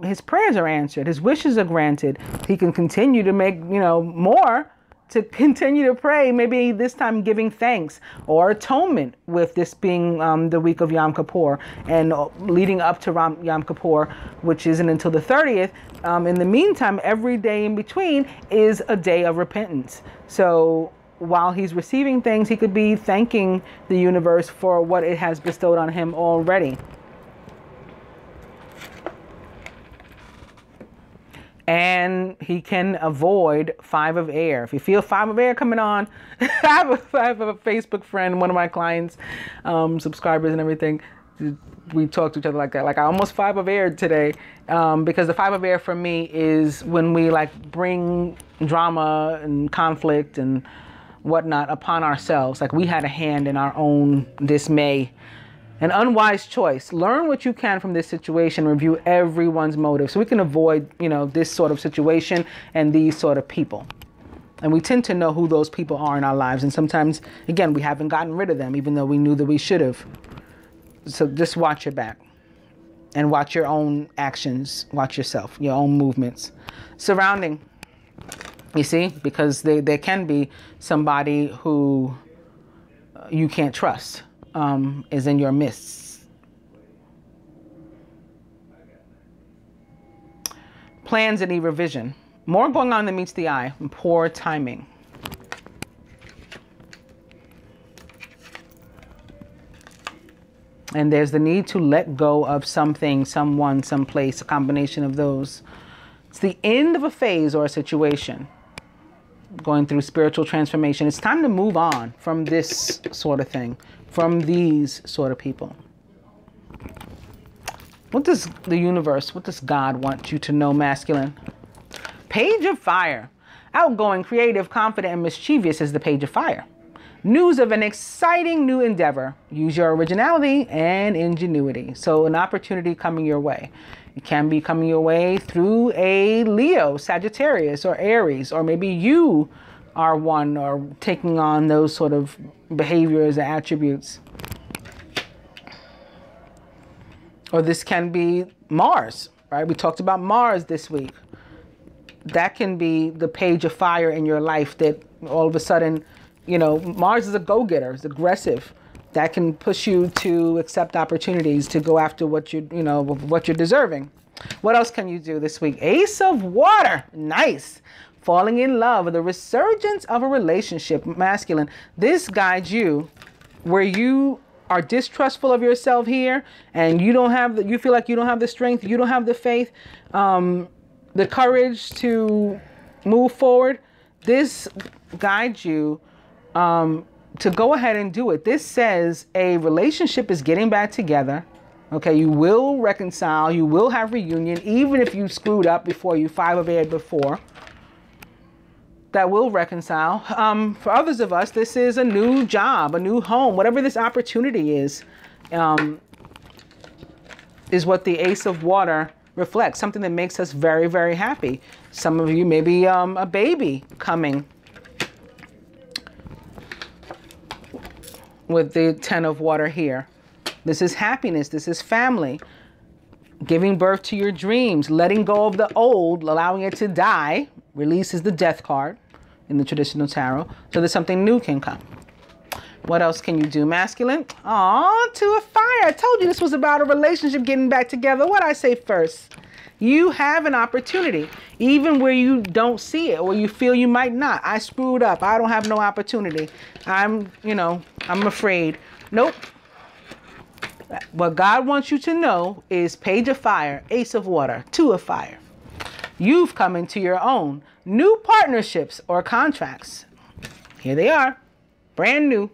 His prayers are answered. His wishes are granted. He can continue to make, more, to continue to pray, maybe this time giving thanks or atonement, with this being the week of Yom Kippur and leading up to Yom Kippur, which isn't until the 30th. In the meantime, every day in between is a day of repentance. So while he's receiving things, he could be thanking the universe for what it has bestowed on him already. And he can avoid 5 of Air. If you feel 5 of Air coming on, I have a Facebook friend, one of my clients, subscribers and everything. We talk to each other like that. Like, I almost 5 of Air today, because the 5 of Air for me is when we bring drama and conflict and whatnot upon ourselves. Like, we had a hand in our own dismay. An unwise choice. Learn what you can from this situation. Review everyone's motive so we can avoid, this sort of situation and these sort of people. And we tend to know who those people are in our lives. And sometimes, again, we haven't gotten rid of them, even though we knew that we should have. So just watch your back and watch your own actions. Watch yourself, your own movements. Surrounding. You see, because there can be somebody who you can't trust. Is in your midst. Plans that need revision. More going on than meets the eye. Poor timing. And there's the need to let go of something, someone, someplace, a combination of those. It's the end of a phase or a situation. Going through spiritual transformation. It's time to move on from this sort of thing, from these sort of people. What does the universe, what does God want you to know, masculine? Page of Fire. Outgoing, creative, confident, and mischievous is the Page of Fire. News of an exciting new endeavor. Use your originality and ingenuity. So an opportunity coming your way. It can be coming your way through a Leo, Sagittarius, or Aries, or maybe you are one, or taking on those sort of behaviors or attributes. Or this can be Mars, right? We talked about Mars this week. That can be the page of fire in your life that all of a sudden, you know, Mars is a go-getter, it's aggressive. That can push you to accept opportunities, to go after what you know, what you're deserving. What else can you do this week? Ace of Water, nice. Falling in love, the resurgence of a relationship, masculine. This guides you where you are distrustful of yourself here, and you don't have you feel like you don't have the strength, you don't have the faith, the courage to move forward. This guides you to go ahead and do it. This says a relationship is getting back together. Okay, you will reconcile, you will have reunion, even if you screwed up before, you 5 of aired before. That will reconcile. For others of us, this is a new job, a new home, whatever this opportunity is what the Ace of Water reflects, something that makes us very, very happy. Some of you, maybe a baby coming with the 10 of Water here. This is happiness. This is family. Giving birth to your dreams, letting go of the old, allowing it to die. Release is the death card in the traditional tarot, so that something new can come. What else can you do, masculine? Aw, 2 of Fire. I told you this was about a relationship getting back together. What did I say first? You have an opportunity, even where you don't see it, or you feel you might not. I screwed up. I don't have no opportunity. I'm afraid. Nope. What God wants you to know is Page of Fire, Ace of Water, 2 of Fire. You've come into your own. New partnerships or contracts. Here they are. Brand new.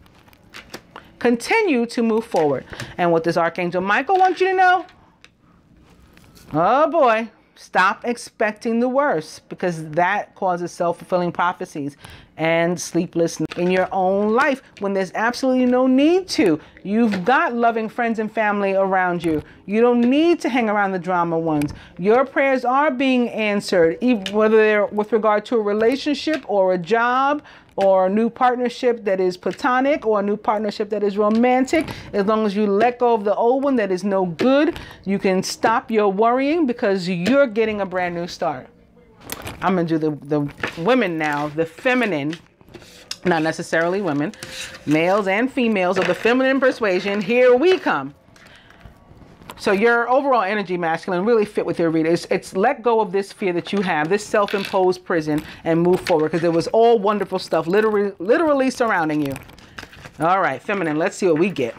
Continue to move forward. And what does Archangel Michael want you to know? Oh boy. Stop expecting the worst, because that causes self-fulfilling prophecies and sleeplessness in your own life when there's absolutely no need to. You've got loving friends and family around you. You don't need to hang around the drama ones. Your prayers are being answered, even whether they're with regard to a relationship or a job or a new partnership that is platonic or a new partnership that is romantic. As long as you let go of the old one that is no good, you can stop your worrying, because you're getting a brand new start. I'm going to do the women now, the feminine, not necessarily women, males and females of the feminine persuasion. Here we come. So your overall energy, masculine, really fit with your reader. It's let go of this fear that you have, this self-imposed prison, and move forward, because there was all wonderful stuff literally surrounding you. All right, feminine, let's see what we get.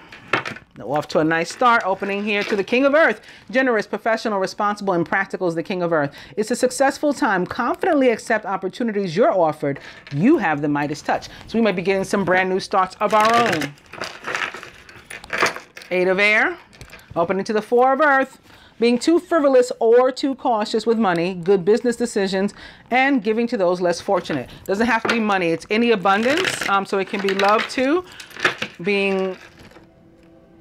Off to a nice start, opening here to the King of Earth. Generous, professional, responsible, and practical is the King of Earth. It's a successful time. Confidently accept opportunities you're offered. You have the Midas touch. So we might be getting some brand new starts of our own. 8 of Air. Opening to the 4 of Earth. Being too frivolous or too cautious with money. Good business decisions. And giving to those less fortunate. Doesn't have to be money. It's any abundance. So it can be love too. Being,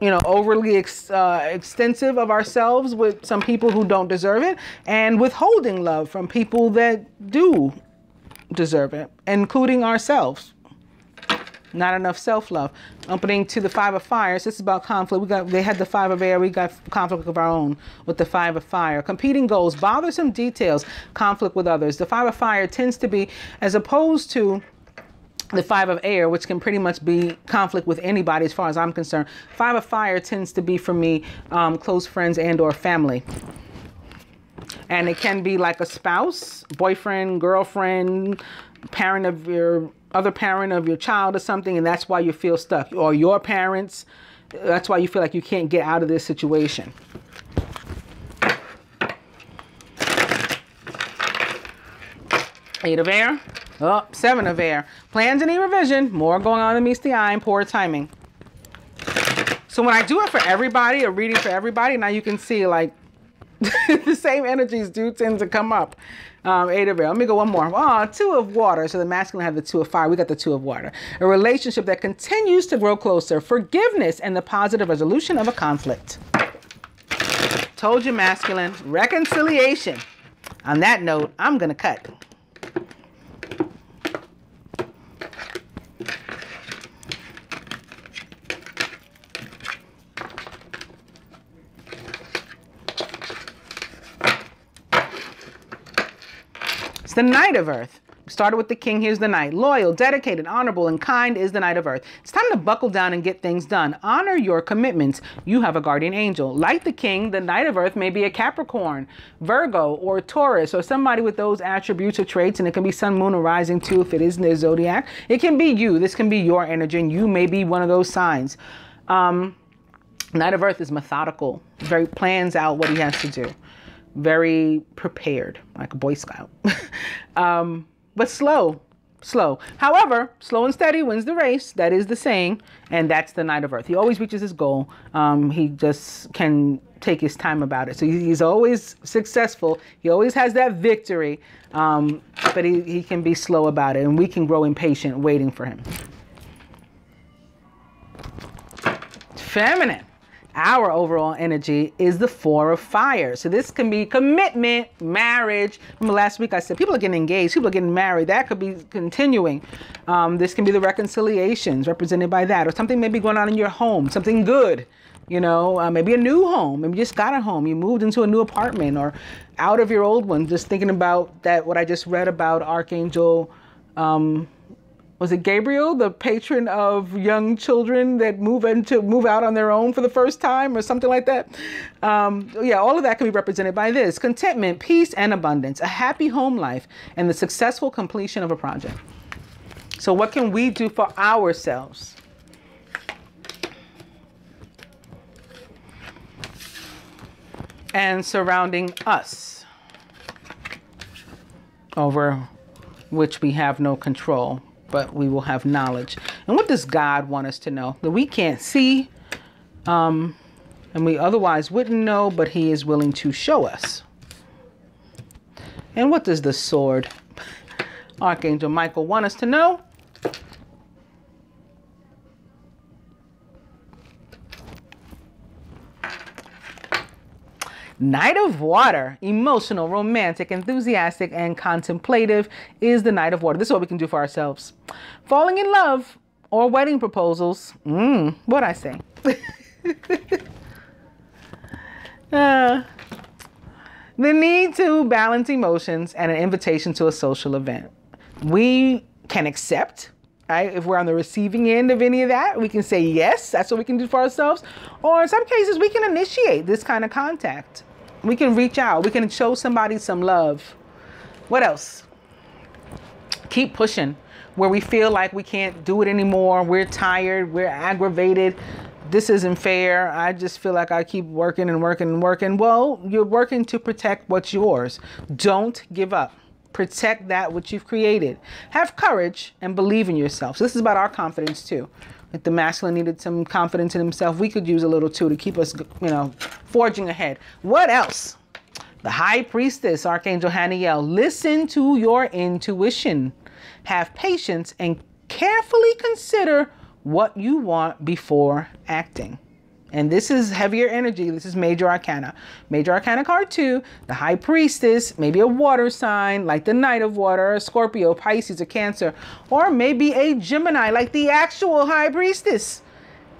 you know, overly extensive of ourselves with some people who don't deserve it. And withholding love from people that do deserve it. Including ourselves. Not enough self-love. Opening to the 5 of Fire. So this is about conflict. They had the 5 of Air. We got conflict of our own with the 5 of Fire. Competing goals, bothersome details, conflict with others. The 5 of Fire tends to be, as opposed to the 5 of Air, which can pretty much be conflict with anybody as far as I'm concerned. 5 of Fire tends to be, for me, close friends and or family. And it can be like a spouse, boyfriend, girlfriend, parent of your other parent of your child or something, and that's why you feel stuck. Or your parents, that's why you feel like you can't get out of this situation. Eight of Air. Oh, 7 of Air. Plans and revision. More going on than meets the eye and poor timing. So when I do it for everybody, a reading for everybody, now you can see like the same energies do tend to come up. 8 of Air. Let me go one more. Oh, 2 of Water. So the masculine had the 2 of Fire. We got the 2 of Water. A relationship that continues to grow closer. Forgiveness and the positive resolution of a conflict. Told you, masculine. Reconciliation. On that note, I'm going to cut. It's the Knight of Earth. We started with the King, here's the Knight. Loyal, dedicated, honorable, and kind is the Knight of Earth. It's time to buckle down and get things done. Honor your commitments. You have a guardian angel. Like the King, the Knight of Earth may be a Capricorn, Virgo, or Taurus, or somebody with those attributes or traits, and it can be Sun, Moon, or Rising too if it is in their zodiac. It can be you. This can be your energy, and you may be one of those signs. Knight of Earth is methodical, very plans out what he has to do, very prepared, like a Boy Scout. But slow. However, slow and steady wins the race. That is the saying, and that's the Knight of Earth. He always reaches his goal. He just can take his time about it. So he's always successful. He always has that victory, but he can be slow about it, and we can grow impatient waiting for him. Feminine. Our overall energy is the Four of Fire. So this can be commitment, marriage. Remember last week I said people are getting engaged, people are getting married. That could be continuing. This can be the reconciliations represented by that, or something maybe going on in your home, something good. You know, maybe a new home. Maybe you just got a home. You moved into a new apartment or out of your old one. Just thinking about that, what I just read about Archangel, was it Gabriel, the patron of young children that move out on their own for the first time or something like that? Yeah, all of that can be represented by this. Contentment, peace, and abundance, a happy home life, and the successful completion of a project. So what can we do for ourselves? And surrounding us, over which we have no control, but we will have knowledge. And what does God want us to know? That we can't see, and we otherwise wouldn't know, but he is willing to show us. And what does the sword, Archangel Michael, want us to know? Knight of Water, emotional, romantic, enthusiastic, and contemplative is the Knight of Water. This is what we can do for ourselves. Falling in love or wedding proposals. What'd I say? The need to balance emotions and an invitation to a social event. We can accept, right? If we're on the receiving end of any of that, we can say yes, that's what we can do for ourselves. Or in some cases, we can initiate this kind of contact. We can reach out. We can show somebody some love. What else? Keep pushing. Where we feel like we can't do it anymore. We're tired. We're aggravated. This isn't fair. I just feel like I keep working and working and working. Well, you're working to protect what's yours. Don't give up. Protect that which you've created. Have courage and believe in yourself. So this is about our confidence too. If the masculine needed some confidence in himself, we could use a little too to keep us, you know, forging ahead. What else? The High Priestess, Archangel Haniel. Listen to your intuition. Have patience and carefully consider what you want before acting. And this is heavier energy. This is Major Arcana. Major Arcana card 2, the High Priestess, maybe a water sign like the Knight of Water, a Scorpio, Pisces, or Cancer, or maybe a Gemini like the actual High Priestess,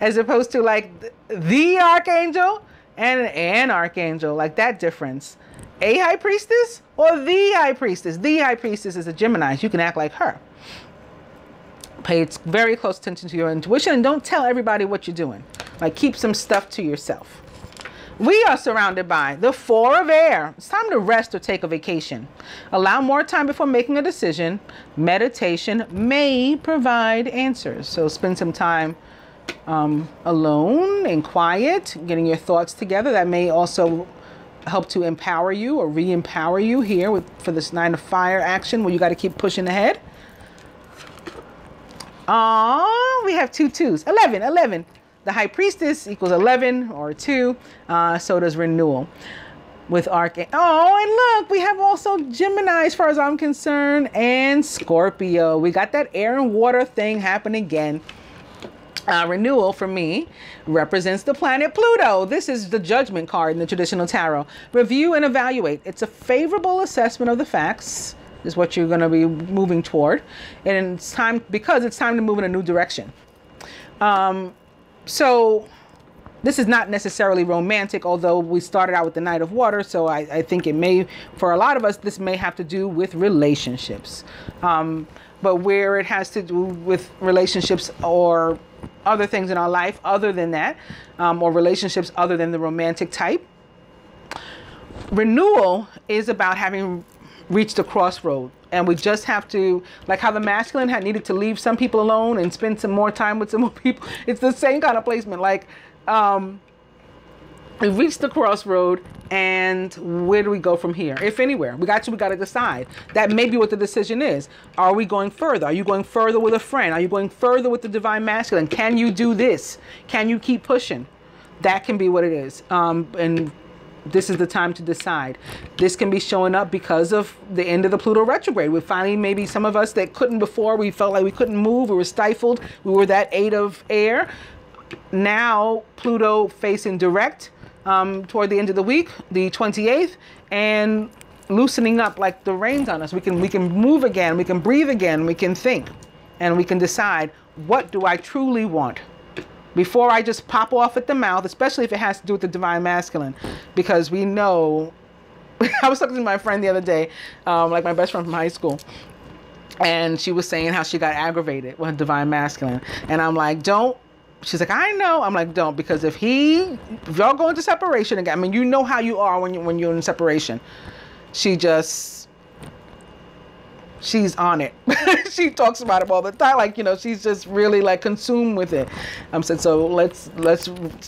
as opposed to like the Archangel and an Archangel, like that difference. A High Priestess or the High Priestess? The High Priestess is a Gemini. You can act like her. Pay very close attention to your intuition and don't tell everybody what you're doing. Like keep some stuff to yourself. We are surrounded by the Four of Air. It's time to rest or take a vacation. Allow more time before making a decision. Meditation may provide answers. So spend some time alone and quiet, getting your thoughts together. That may also help to empower you or re-empower you here for this 9 of Fire action where you got to keep pushing ahead. We have 2 2s. 11. The High Priestess equals 11 or 2. So does Renewal with Archangel. Oh, and look, we have also Gemini as far as I'm concerned, and Scorpio. We got that air and water thing happening again. Renewal for me represents the planet Pluto. This is the Judgment card in the traditional tarot. Review and evaluate. It's a favorable assessment of the facts. Is what you're going to be moving toward, and it's time because it's time to move in a new direction. So This is not necessarily romantic, although we started out with the Knight of Water. So I think it may, for a lot of us, this may have to do with relationships. But where it has to do with relationships or other things in our life other than that, or relationships other than the romantic type. Renewal is about having reached a crossroad, and we just have to, like how the masculine had needed to leave some people alone and spend some more time with some more people. It's the same kind of placement. Like we've reached the crossroad, and where do we go from here? If anywhere, we got to decide. That may be what the decision is. Are we going further? Are you going further with a friend? Are you going further with the divine masculine? Can you do this? Can you keep pushing? That can be what it is. And this is the time to decide. This can be showing up because of the end of the Pluto retrograde. We finally, maybe some of us that couldn't before, we felt like we couldn't move, we were stifled, we were that 8 of air. Now Pluto facing direct toward the end of the week, the 28th, and loosening up like the reins on us. We can move again, we can breathe again, we can think, and we can decide, what do I truly want? Before I just pop off at the mouth, especially if it has to do with the divine masculine, because we know, I was talking to my friend the other day, like my best friend from high school, and she was saying how she got aggravated with divine masculine. And I'm like, don't. She's like, I know. I'm like, don't, because if y'all go into separation again, I mean, you know how you are when you're in separation. She's on it. She talks about it all the time. Like, she's just really like consumed with it. Said, so let's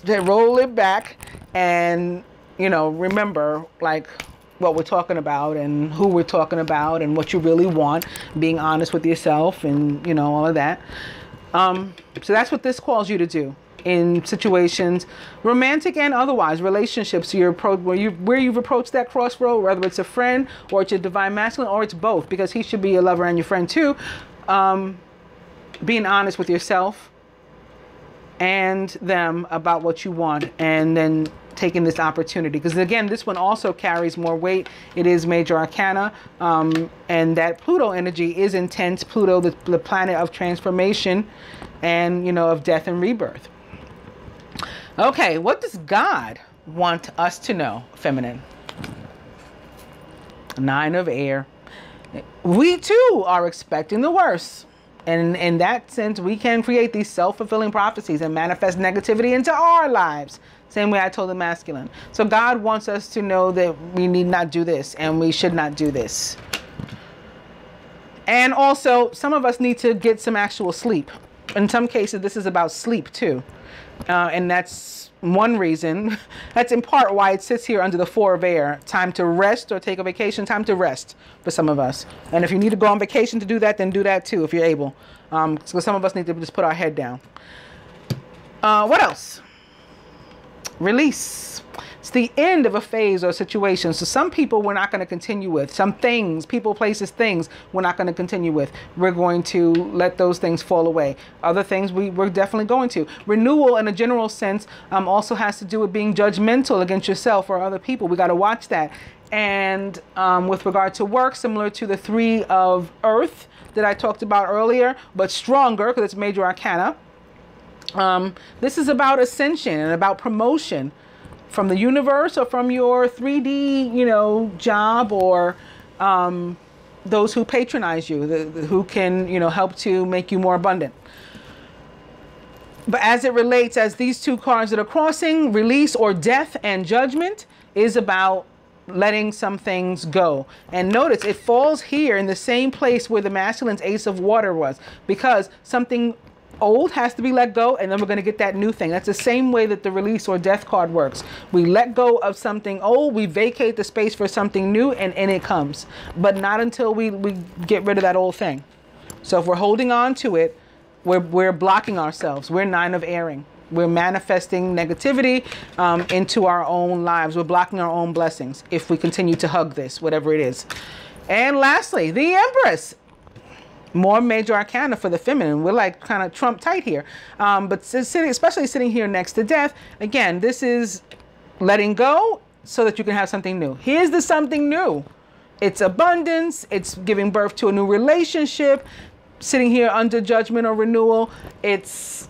roll it back and, remember like what we're talking about and who we're talking about and what you really want, being honest with yourself and, all of that. So that's what this calls you to do in situations, romantic and otherwise, relationships, where you've approached that crossroad, whether it's a friend or it's your divine masculine or it's both, because he should be your lover and your friend too. Being honest with yourself and them about what you want, and then taking this opportunity, because again, this one also carries more weight. It is major arcana, and that Pluto energy is intense. Pluto, the planet of transformation and of death and rebirth. Okay, what does God want us to know, feminine? 9 of air. We too are expecting the worst. And in that sense, we can create these self-fulfilling prophecies and manifest negativity into our lives. Same way I told the masculine. So God wants us to know that we need not do this and we should not do this. And also, some of us need to get some actual sleep. In some cases, this is about sleep too. And that's one reason. That's in part why it sits here under the 4 of air. Time to rest or take a vacation. Time to rest for some of us. And if you need to go on vacation to do that, then do that too if you're able. So some of us need to just put our head down. What else? Release. It's the end of a phase or situation. So some people we're not going to continue with. Some things, people, places, things we're not going to continue with. We're going to let those things fall away. Other things we're definitely going to. Renewal in a general sense also has to do with being judgmental against yourself or other people. We got to watch that. And with regard to work, similar to the 3 of earth that I talked about earlier, but stronger because it's major arcana. This is about ascension and about promotion from the universe or from your 3D, job, or those who patronize you, who can, help to make you more abundant. But as it relates, as these 2 cards that are crossing, release or death and judgment is about letting some things go. And notice it falls here in the same place where the masculine's Ace of Water was, because something old has to be let go, and then we're going to get that new thing. That's the same way that the release or death card works. We let go of something old, we vacate the space for something new, and in it comes. But not until we get rid of that old thing. So if we're holding on to it, we're blocking ourselves. We're 9 of airing. We're manifesting negativity into our own lives. We're blocking our own blessings if we continue to hug this, whatever it is. And lastly, the Empress. More major arcana for the feminine. We're like kind of Trump tight here. But especially sitting here next to death, again, this is letting go so that you can have something new. Here's the something new. It's abundance. It's giving birth to a new relationship. Sitting here under judgment or renewal, it's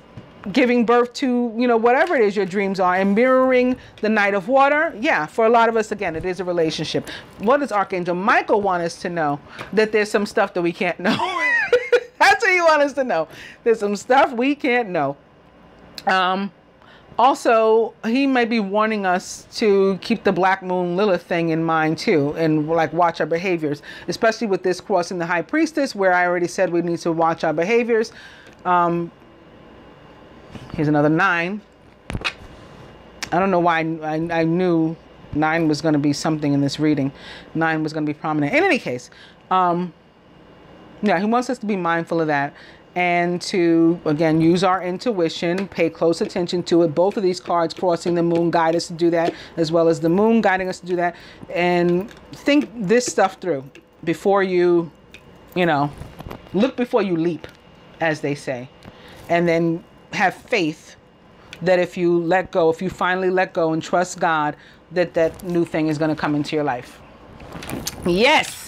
giving birth to, you know, whatever it is your dreams are, and mirroring the Knight of Water. Yeah, for a lot of us, again, it is a relationship. What does Archangel Michael want us to know? That there's some stuff that we can't know. That's what he wants us to know. There's some stuff we can't know. Also, he may be warning us to keep the Black Moon Lilith thing in mind too, and like watch our behaviors, especially with this crossing the High Priestess, where I already said we need to watch our behaviors. Here's another 9. I don't know why I knew 9 was going to be something in this reading. 9 was going to be prominent. In any case, yeah, he wants us to be mindful of that. And to, again, use our intuition, pay close attention to it. Both of these cards, crossing the moon, guide us to do that, as well as the moon guiding us to do that. And think this stuff through before you, you know, look before you leap, as they say. And then have faith that if you let go, if you finally let go and trust God, that that new thing is going to come into your life. Yes.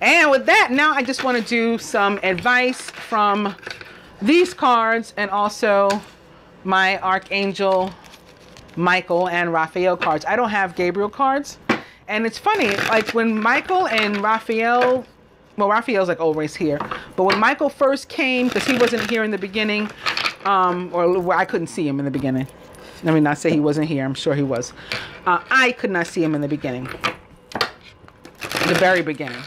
And with that, now I just want to do some advice from these cards and also my Archangel Michael and Raphael cards. I don't have Gabriel cards. And it's funny, like when Michael and Raphael, well, Raphael's like always here. But when Michael first came, because he wasn't here in the beginning, or I couldn't see him in the beginning. Let me not say he wasn't here. I'm sure he was. I could not see him in the beginning. The very beginning.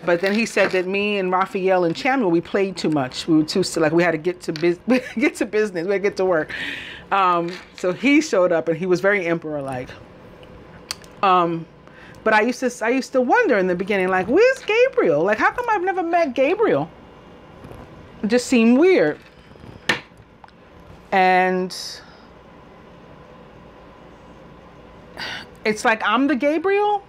But then he said that me and Raphael and Chamuel, we played too much. We were too, like, we had to get to business. We had to get to work. So he showed up and he was very emperor-like. But I used to wonder in the beginning, like, where's Gabriel? Like, how come I've never met Gabriel? It just seemed weird. And it's like I'm the Gabriel.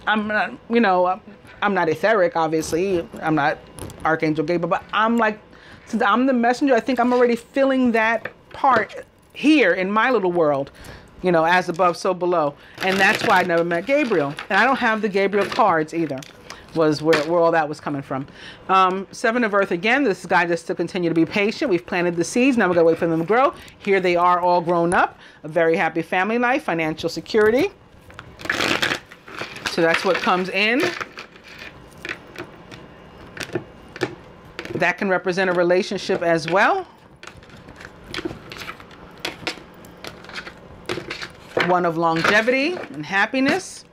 I'm not, you know, I'm not etheric, obviously. I'm not Archangel Gabriel, but I'm like, since I'm the messenger, I think I'm already filling that part here in my little world, you know, as above, so below. And that's why I never met Gabriel. And I don't have the Gabriel cards either, was where all that was coming from. 7 of Earth again. This guides us to continue to be patient. We've planted the seeds. Now we're going to wait for them to grow. Here they are all grown up. A very happy family life, financial security. So that's what comes in. That can represent a relationship as well. One of longevity and happiness.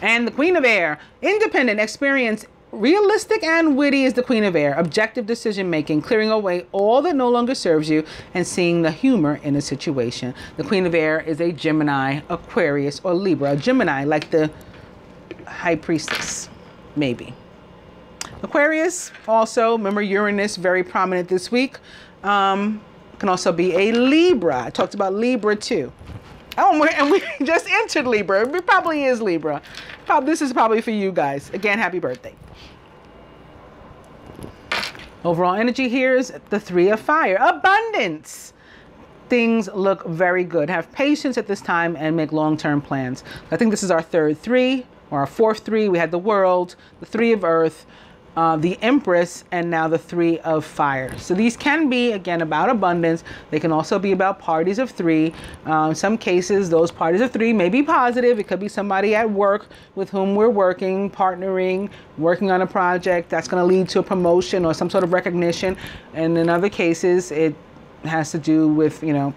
And the Queen of Air. Independent, experience, realistic and witty is the Queen of Air. Objective decision making, clearing away all that no longer serves you and seeing the humor in a situation. The Queen of Air is a Gemini, Aquarius, or Libra. A Gemini, like the High Priestess, maybe. Aquarius, also, remember Uranus, very prominent this week. Can also be a Libra. I talked about Libra too. Oh, and we just entered Libra. It probably is Libra. This is probably for you guys. Again, happy birthday. Overall energy here is the 3 of Fire. Abundance. Things look very good. Have patience at this time and make long-term plans. I think this is our 3rd 3 or our 4th 3. We had the World, the 3 of Earth, the Empress, and now the 3 of Fire. So these can be, again, about abundance. They can also be about parties of 3. In some cases, those parties of 3 may be positive. It could be somebody at work with whom we're working, partnering, working on a project that's going to lead to a promotion or some sort of recognition. And in other cases, it has to do with, you know,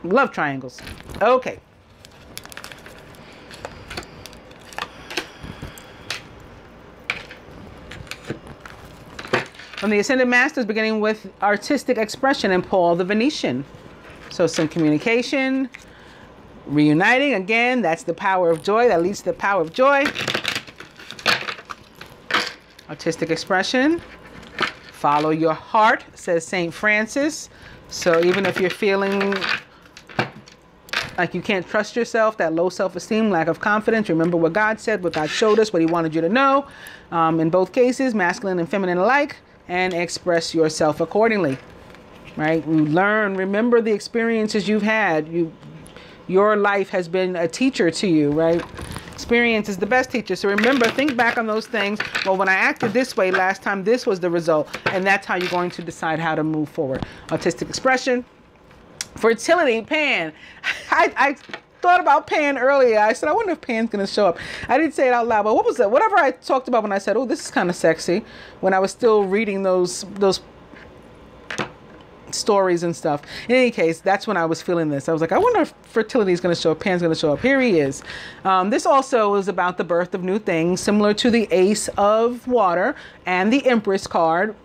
love triangles. Okay. From the Ascended Masters, beginning with artistic expression and Paul the Venetian. So some communication, reuniting. Again, that's the power of joy. That leads to the power of joy. Artistic expression. Follow your heart, says St. Francis. So even if you're feeling like you can't trust yourself, that low self-esteem, lack of confidence, remember what God said, what God showed us, what he wanted you to know. In both cases, masculine and feminine alike. And express yourself accordingly, right? You learn, remember the experiences you've had. Your life has been a teacher to you, right? Experience is the best teacher. So remember, think back on those things. Well, when I acted this way last time, this was the result. And that's how you're going to decide how to move forward. Artistic expression. Fertility, Pan. I thought about Pan earlier. I said, I wonder if Pan's going to show up. I didn't say it out loud, but what was that? Whatever I talked about when I said, oh, this is kind of sexy, when I was still reading those stories and stuff. In any case, that's when I was feeling this. I was like, I wonder if fertility is going to show up, Pan's going to show up. Here he is. This also is about the birth of new things, similar to the Ace of Water and the Empress card.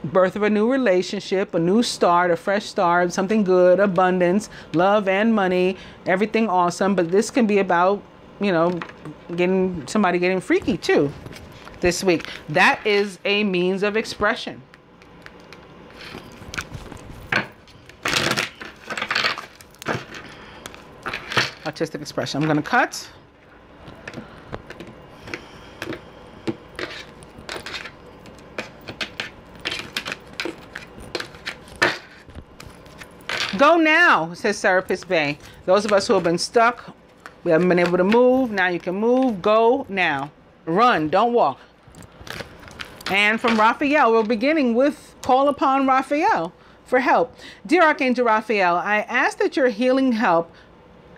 Birth of a new relationship, a new start, a fresh start, something good, abundance, love and money, everything awesome. But this can be about, you know, somebody getting freaky too this week. That is a means of expression. Artistic expression. I'm going to cut. Go now, says Serapis Bay. Those of us who have been stuck, we haven't been able to move. Now you can move. Go now. Run. Don't walk. And from Raphael, we're beginning with call upon Raphael for help. Dear Archangel Raphael, I ask that your healing help.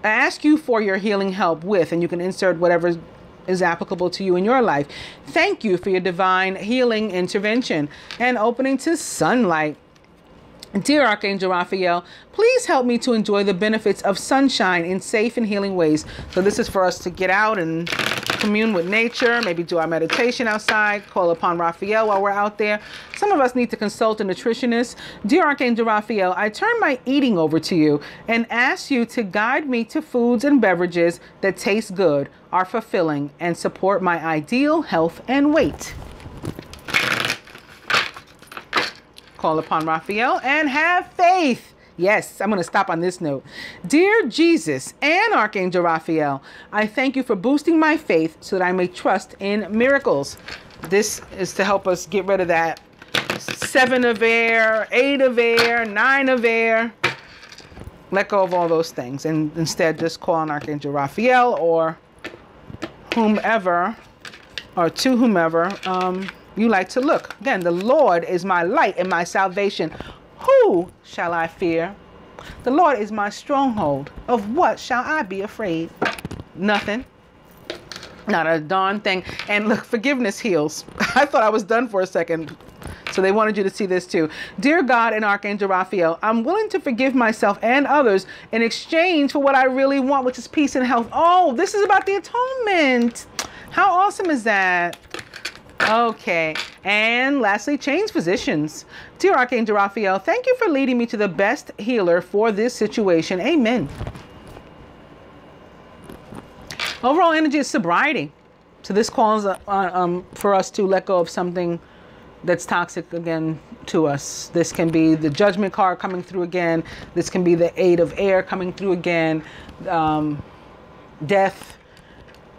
I ask you for your healing help with, and you can insert whatever is applicable to you in your life. Thank you for your divine healing intervention and opening to sunlight. Dear Archangel Raphael, please help me to enjoy the benefits of sunshine in safe and healing ways. So this is for us to get out and commune with nature, maybe do our meditation outside, call upon Raphael while we're out there. Some of us need to consult a nutritionist. Dear Archangel Raphael, I turn my eating over to you and ask you to guide me to foods and beverages that taste good, are fulfilling, and support my ideal health and weight. Call upon Raphael and have faith. Yes, I'm going to stop on this note. Dear Jesus and Archangel Raphael, I thank you for boosting my faith so that I may trust in miracles. This is to help us get rid of that 7 of air, 8 of air, 9 of air. Let go of all those things and instead just call on Archangel Raphael or whomever or to whomever you like to look. Again, the Lord is my light and my salvation. Who shall I fear? The Lord is my stronghold. Of what shall I be afraid? Nothing. Not a darn thing. And look, forgiveness heals. I thought I was done for a second. So they wanted you to see this too. Dear God and Archangel Raphael, I'm willing to forgive myself and others in exchange for what I really want, which is peace and health. Oh, this is about the atonement. How awesome is that? Okay, and lastly, change positions. Dear Archangel Raphael, thank you for leading me to the best healer for this situation. Amen. Overall energy is sobriety. So this calls for us to let go of something that's toxic again to us. This can be the Judgment card coming through again. This can be the 8 of air coming through again. Death.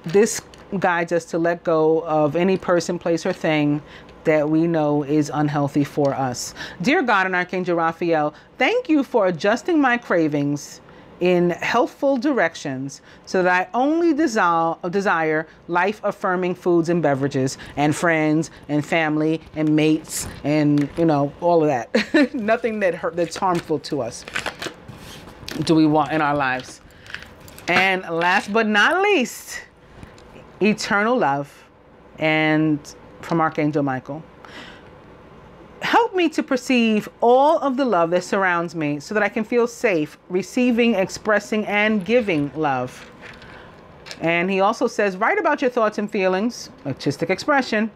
This guides us to let go of any person, place, or thing that we know is unhealthy for us. Dear God and Archangel Raphael, thank you for adjusting my cravings in healthful directions so that I only desire life-affirming foods and beverages and friends and family and mates and, you know, all of that. Nothing that's harmful to us do we want in our lives. And last but not least, eternal love, and from Archangel Michael. Help me to perceive all of the love that surrounds me so that I can feel safe receiving, expressing, and giving love. And he also says, write about your thoughts and feelings, artistic expression.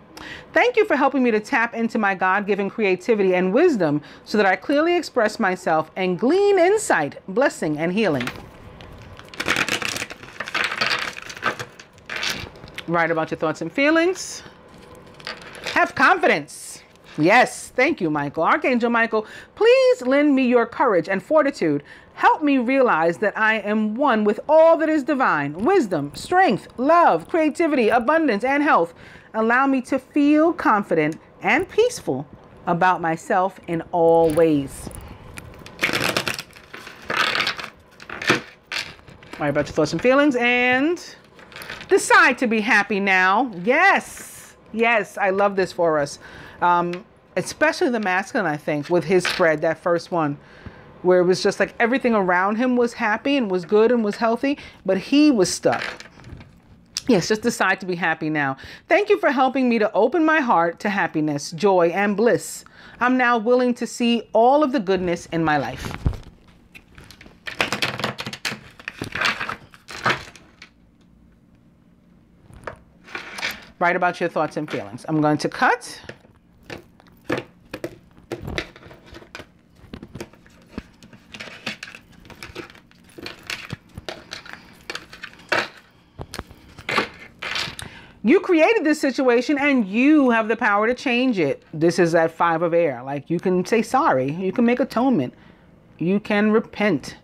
Thank you for helping me to tap into my God-given creativity and wisdom so that I clearly express myself and glean insight, blessing, and healing. Write about your thoughts and feelings. Have confidence. Yes, thank you, Michael. Archangel Michael, please lend me your courage and fortitude. Help me realize that I am one with all that is divine. Wisdom, strength, love, creativity, abundance, and health. Allow me to feel confident and peaceful about myself in all ways. Write about your thoughts and feelings and Decide to be happy now. Yes. Yes, I love this for us. Especially the masculine, I think, with his spread, that first one, where it was just like everything around him was happy and was good and was healthy, but he was stuck. Yes, just decide to be happy now. Thank you for helping me to open my heart to happiness, joy, and bliss. I'm now willing to see all of the goodness in my life. Write about your thoughts and feelings. I'm going to cut. You created this situation and you have the power to change it. This is that 5 of air. Like, you can say sorry. You can make atonement. You can repent.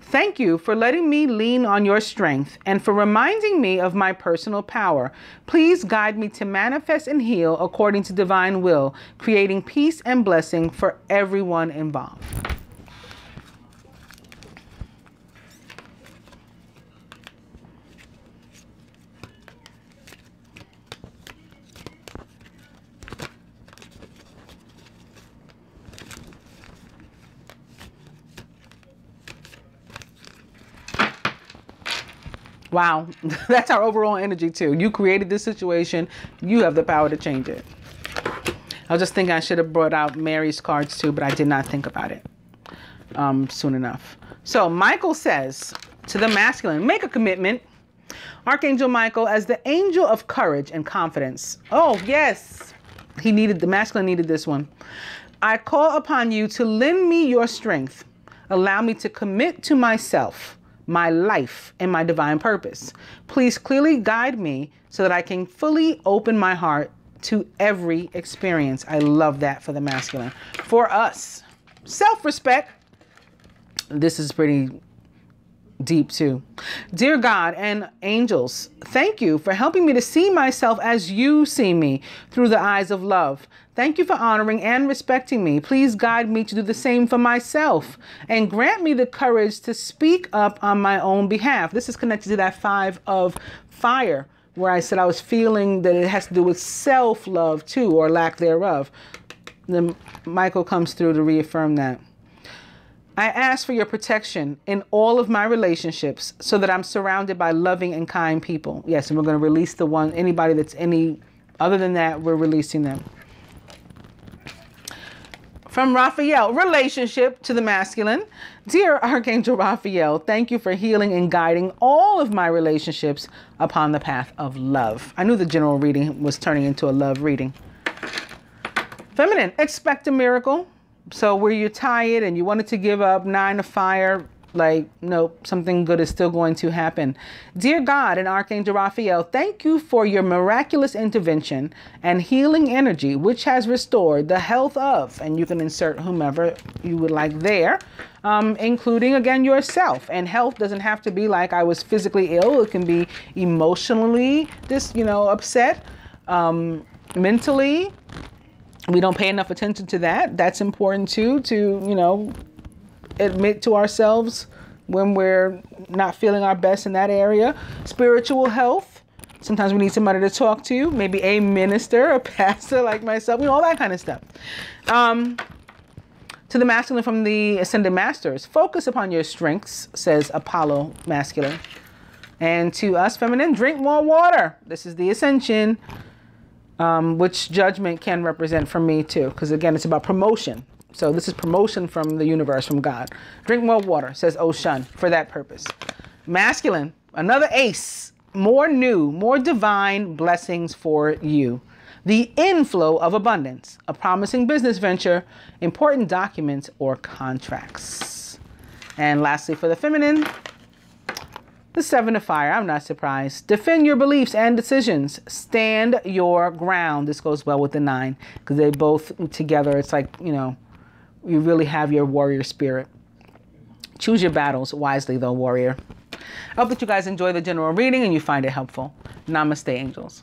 Thank you for letting me lean on your strength and for reminding me of my personal power. Please guide me to manifest and heal according to divine will, creating peace and blessing for everyone involved. Wow, that's our overall energy too. You created this situation. You have the power to change it. I was just thinking I should have brought out Mary's cards too, but I did not think about it soon enough. So Michael says to the masculine, make a commitment. Archangel Michael as the angel of courage and confidence. Oh, yes. The masculine needed this one. I call upon you to lend me your strength. Allow me to commit to myself, my life, and my divine purpose. Please clearly guide me so that I can fully open my heart to every experience. I love that for the masculine. For us, self-respect. This is pretty deep too. Dear God and angels, thank you for helping me to see myself as you see me through the eyes of love. Thank you for honoring and respecting me. Please guide me to do the same for myself and grant me the courage to speak up on my own behalf. This is connected to that 5 of fire, where I said I was feeling that it has to do with self-love too, or lack thereof. Then Michael comes through to reaffirm that. I ask for your protection in all of my relationships so that I'm surrounded by loving and kind people. Yes, and we're going to release the one, anybody that's any other than that, we're releasing them. From Raphael, relationship to the masculine. Dear Archangel Raphael, thank you for healing and guiding all of my relationships upon the path of love. I knew the general reading was turning into a love reading. Feminine, expect a miracle. So where you're tired and you wanted to give up, 9 of fire, like, nope, something good is still going to happen. Dear God and Archangel Raphael, thank you for your miraculous intervention and healing energy, which has restored the health of, and you can insert whomever you would like there, including, again, yourself. And health doesn't have to be like I was physically ill. It can be emotionally, upset, mentally. We don't pay enough attention to that. That's important too, to, admit to ourselves when we're not feeling our best in that area. Spiritual health. Sometimes we need somebody to talk to, maybe a minister, a pastor like myself, all that kind of stuff. To the masculine from the Ascended Masters, focus upon your strengths, says Apollo masculine. And to us feminine, drink more water. This is the Ascension. Which judgment can represent for me too, because again, it's about promotion. So this is promotion from the universe, from God. Drink more water, says Oshun, for that purpose. Masculine, another ace, more new, more divine blessings for you. The inflow of abundance, a promising business venture, important documents or contracts. And lastly, for the feminine, the 7 of fire. I'm not surprised. Defend your beliefs and decisions. Stand your ground. This goes well with the 9 because they both together. It's like, you really have your warrior spirit. Choose your battles wisely, though, warrior. I hope that you guys enjoy the general reading and you find it helpful. Namaste, angels.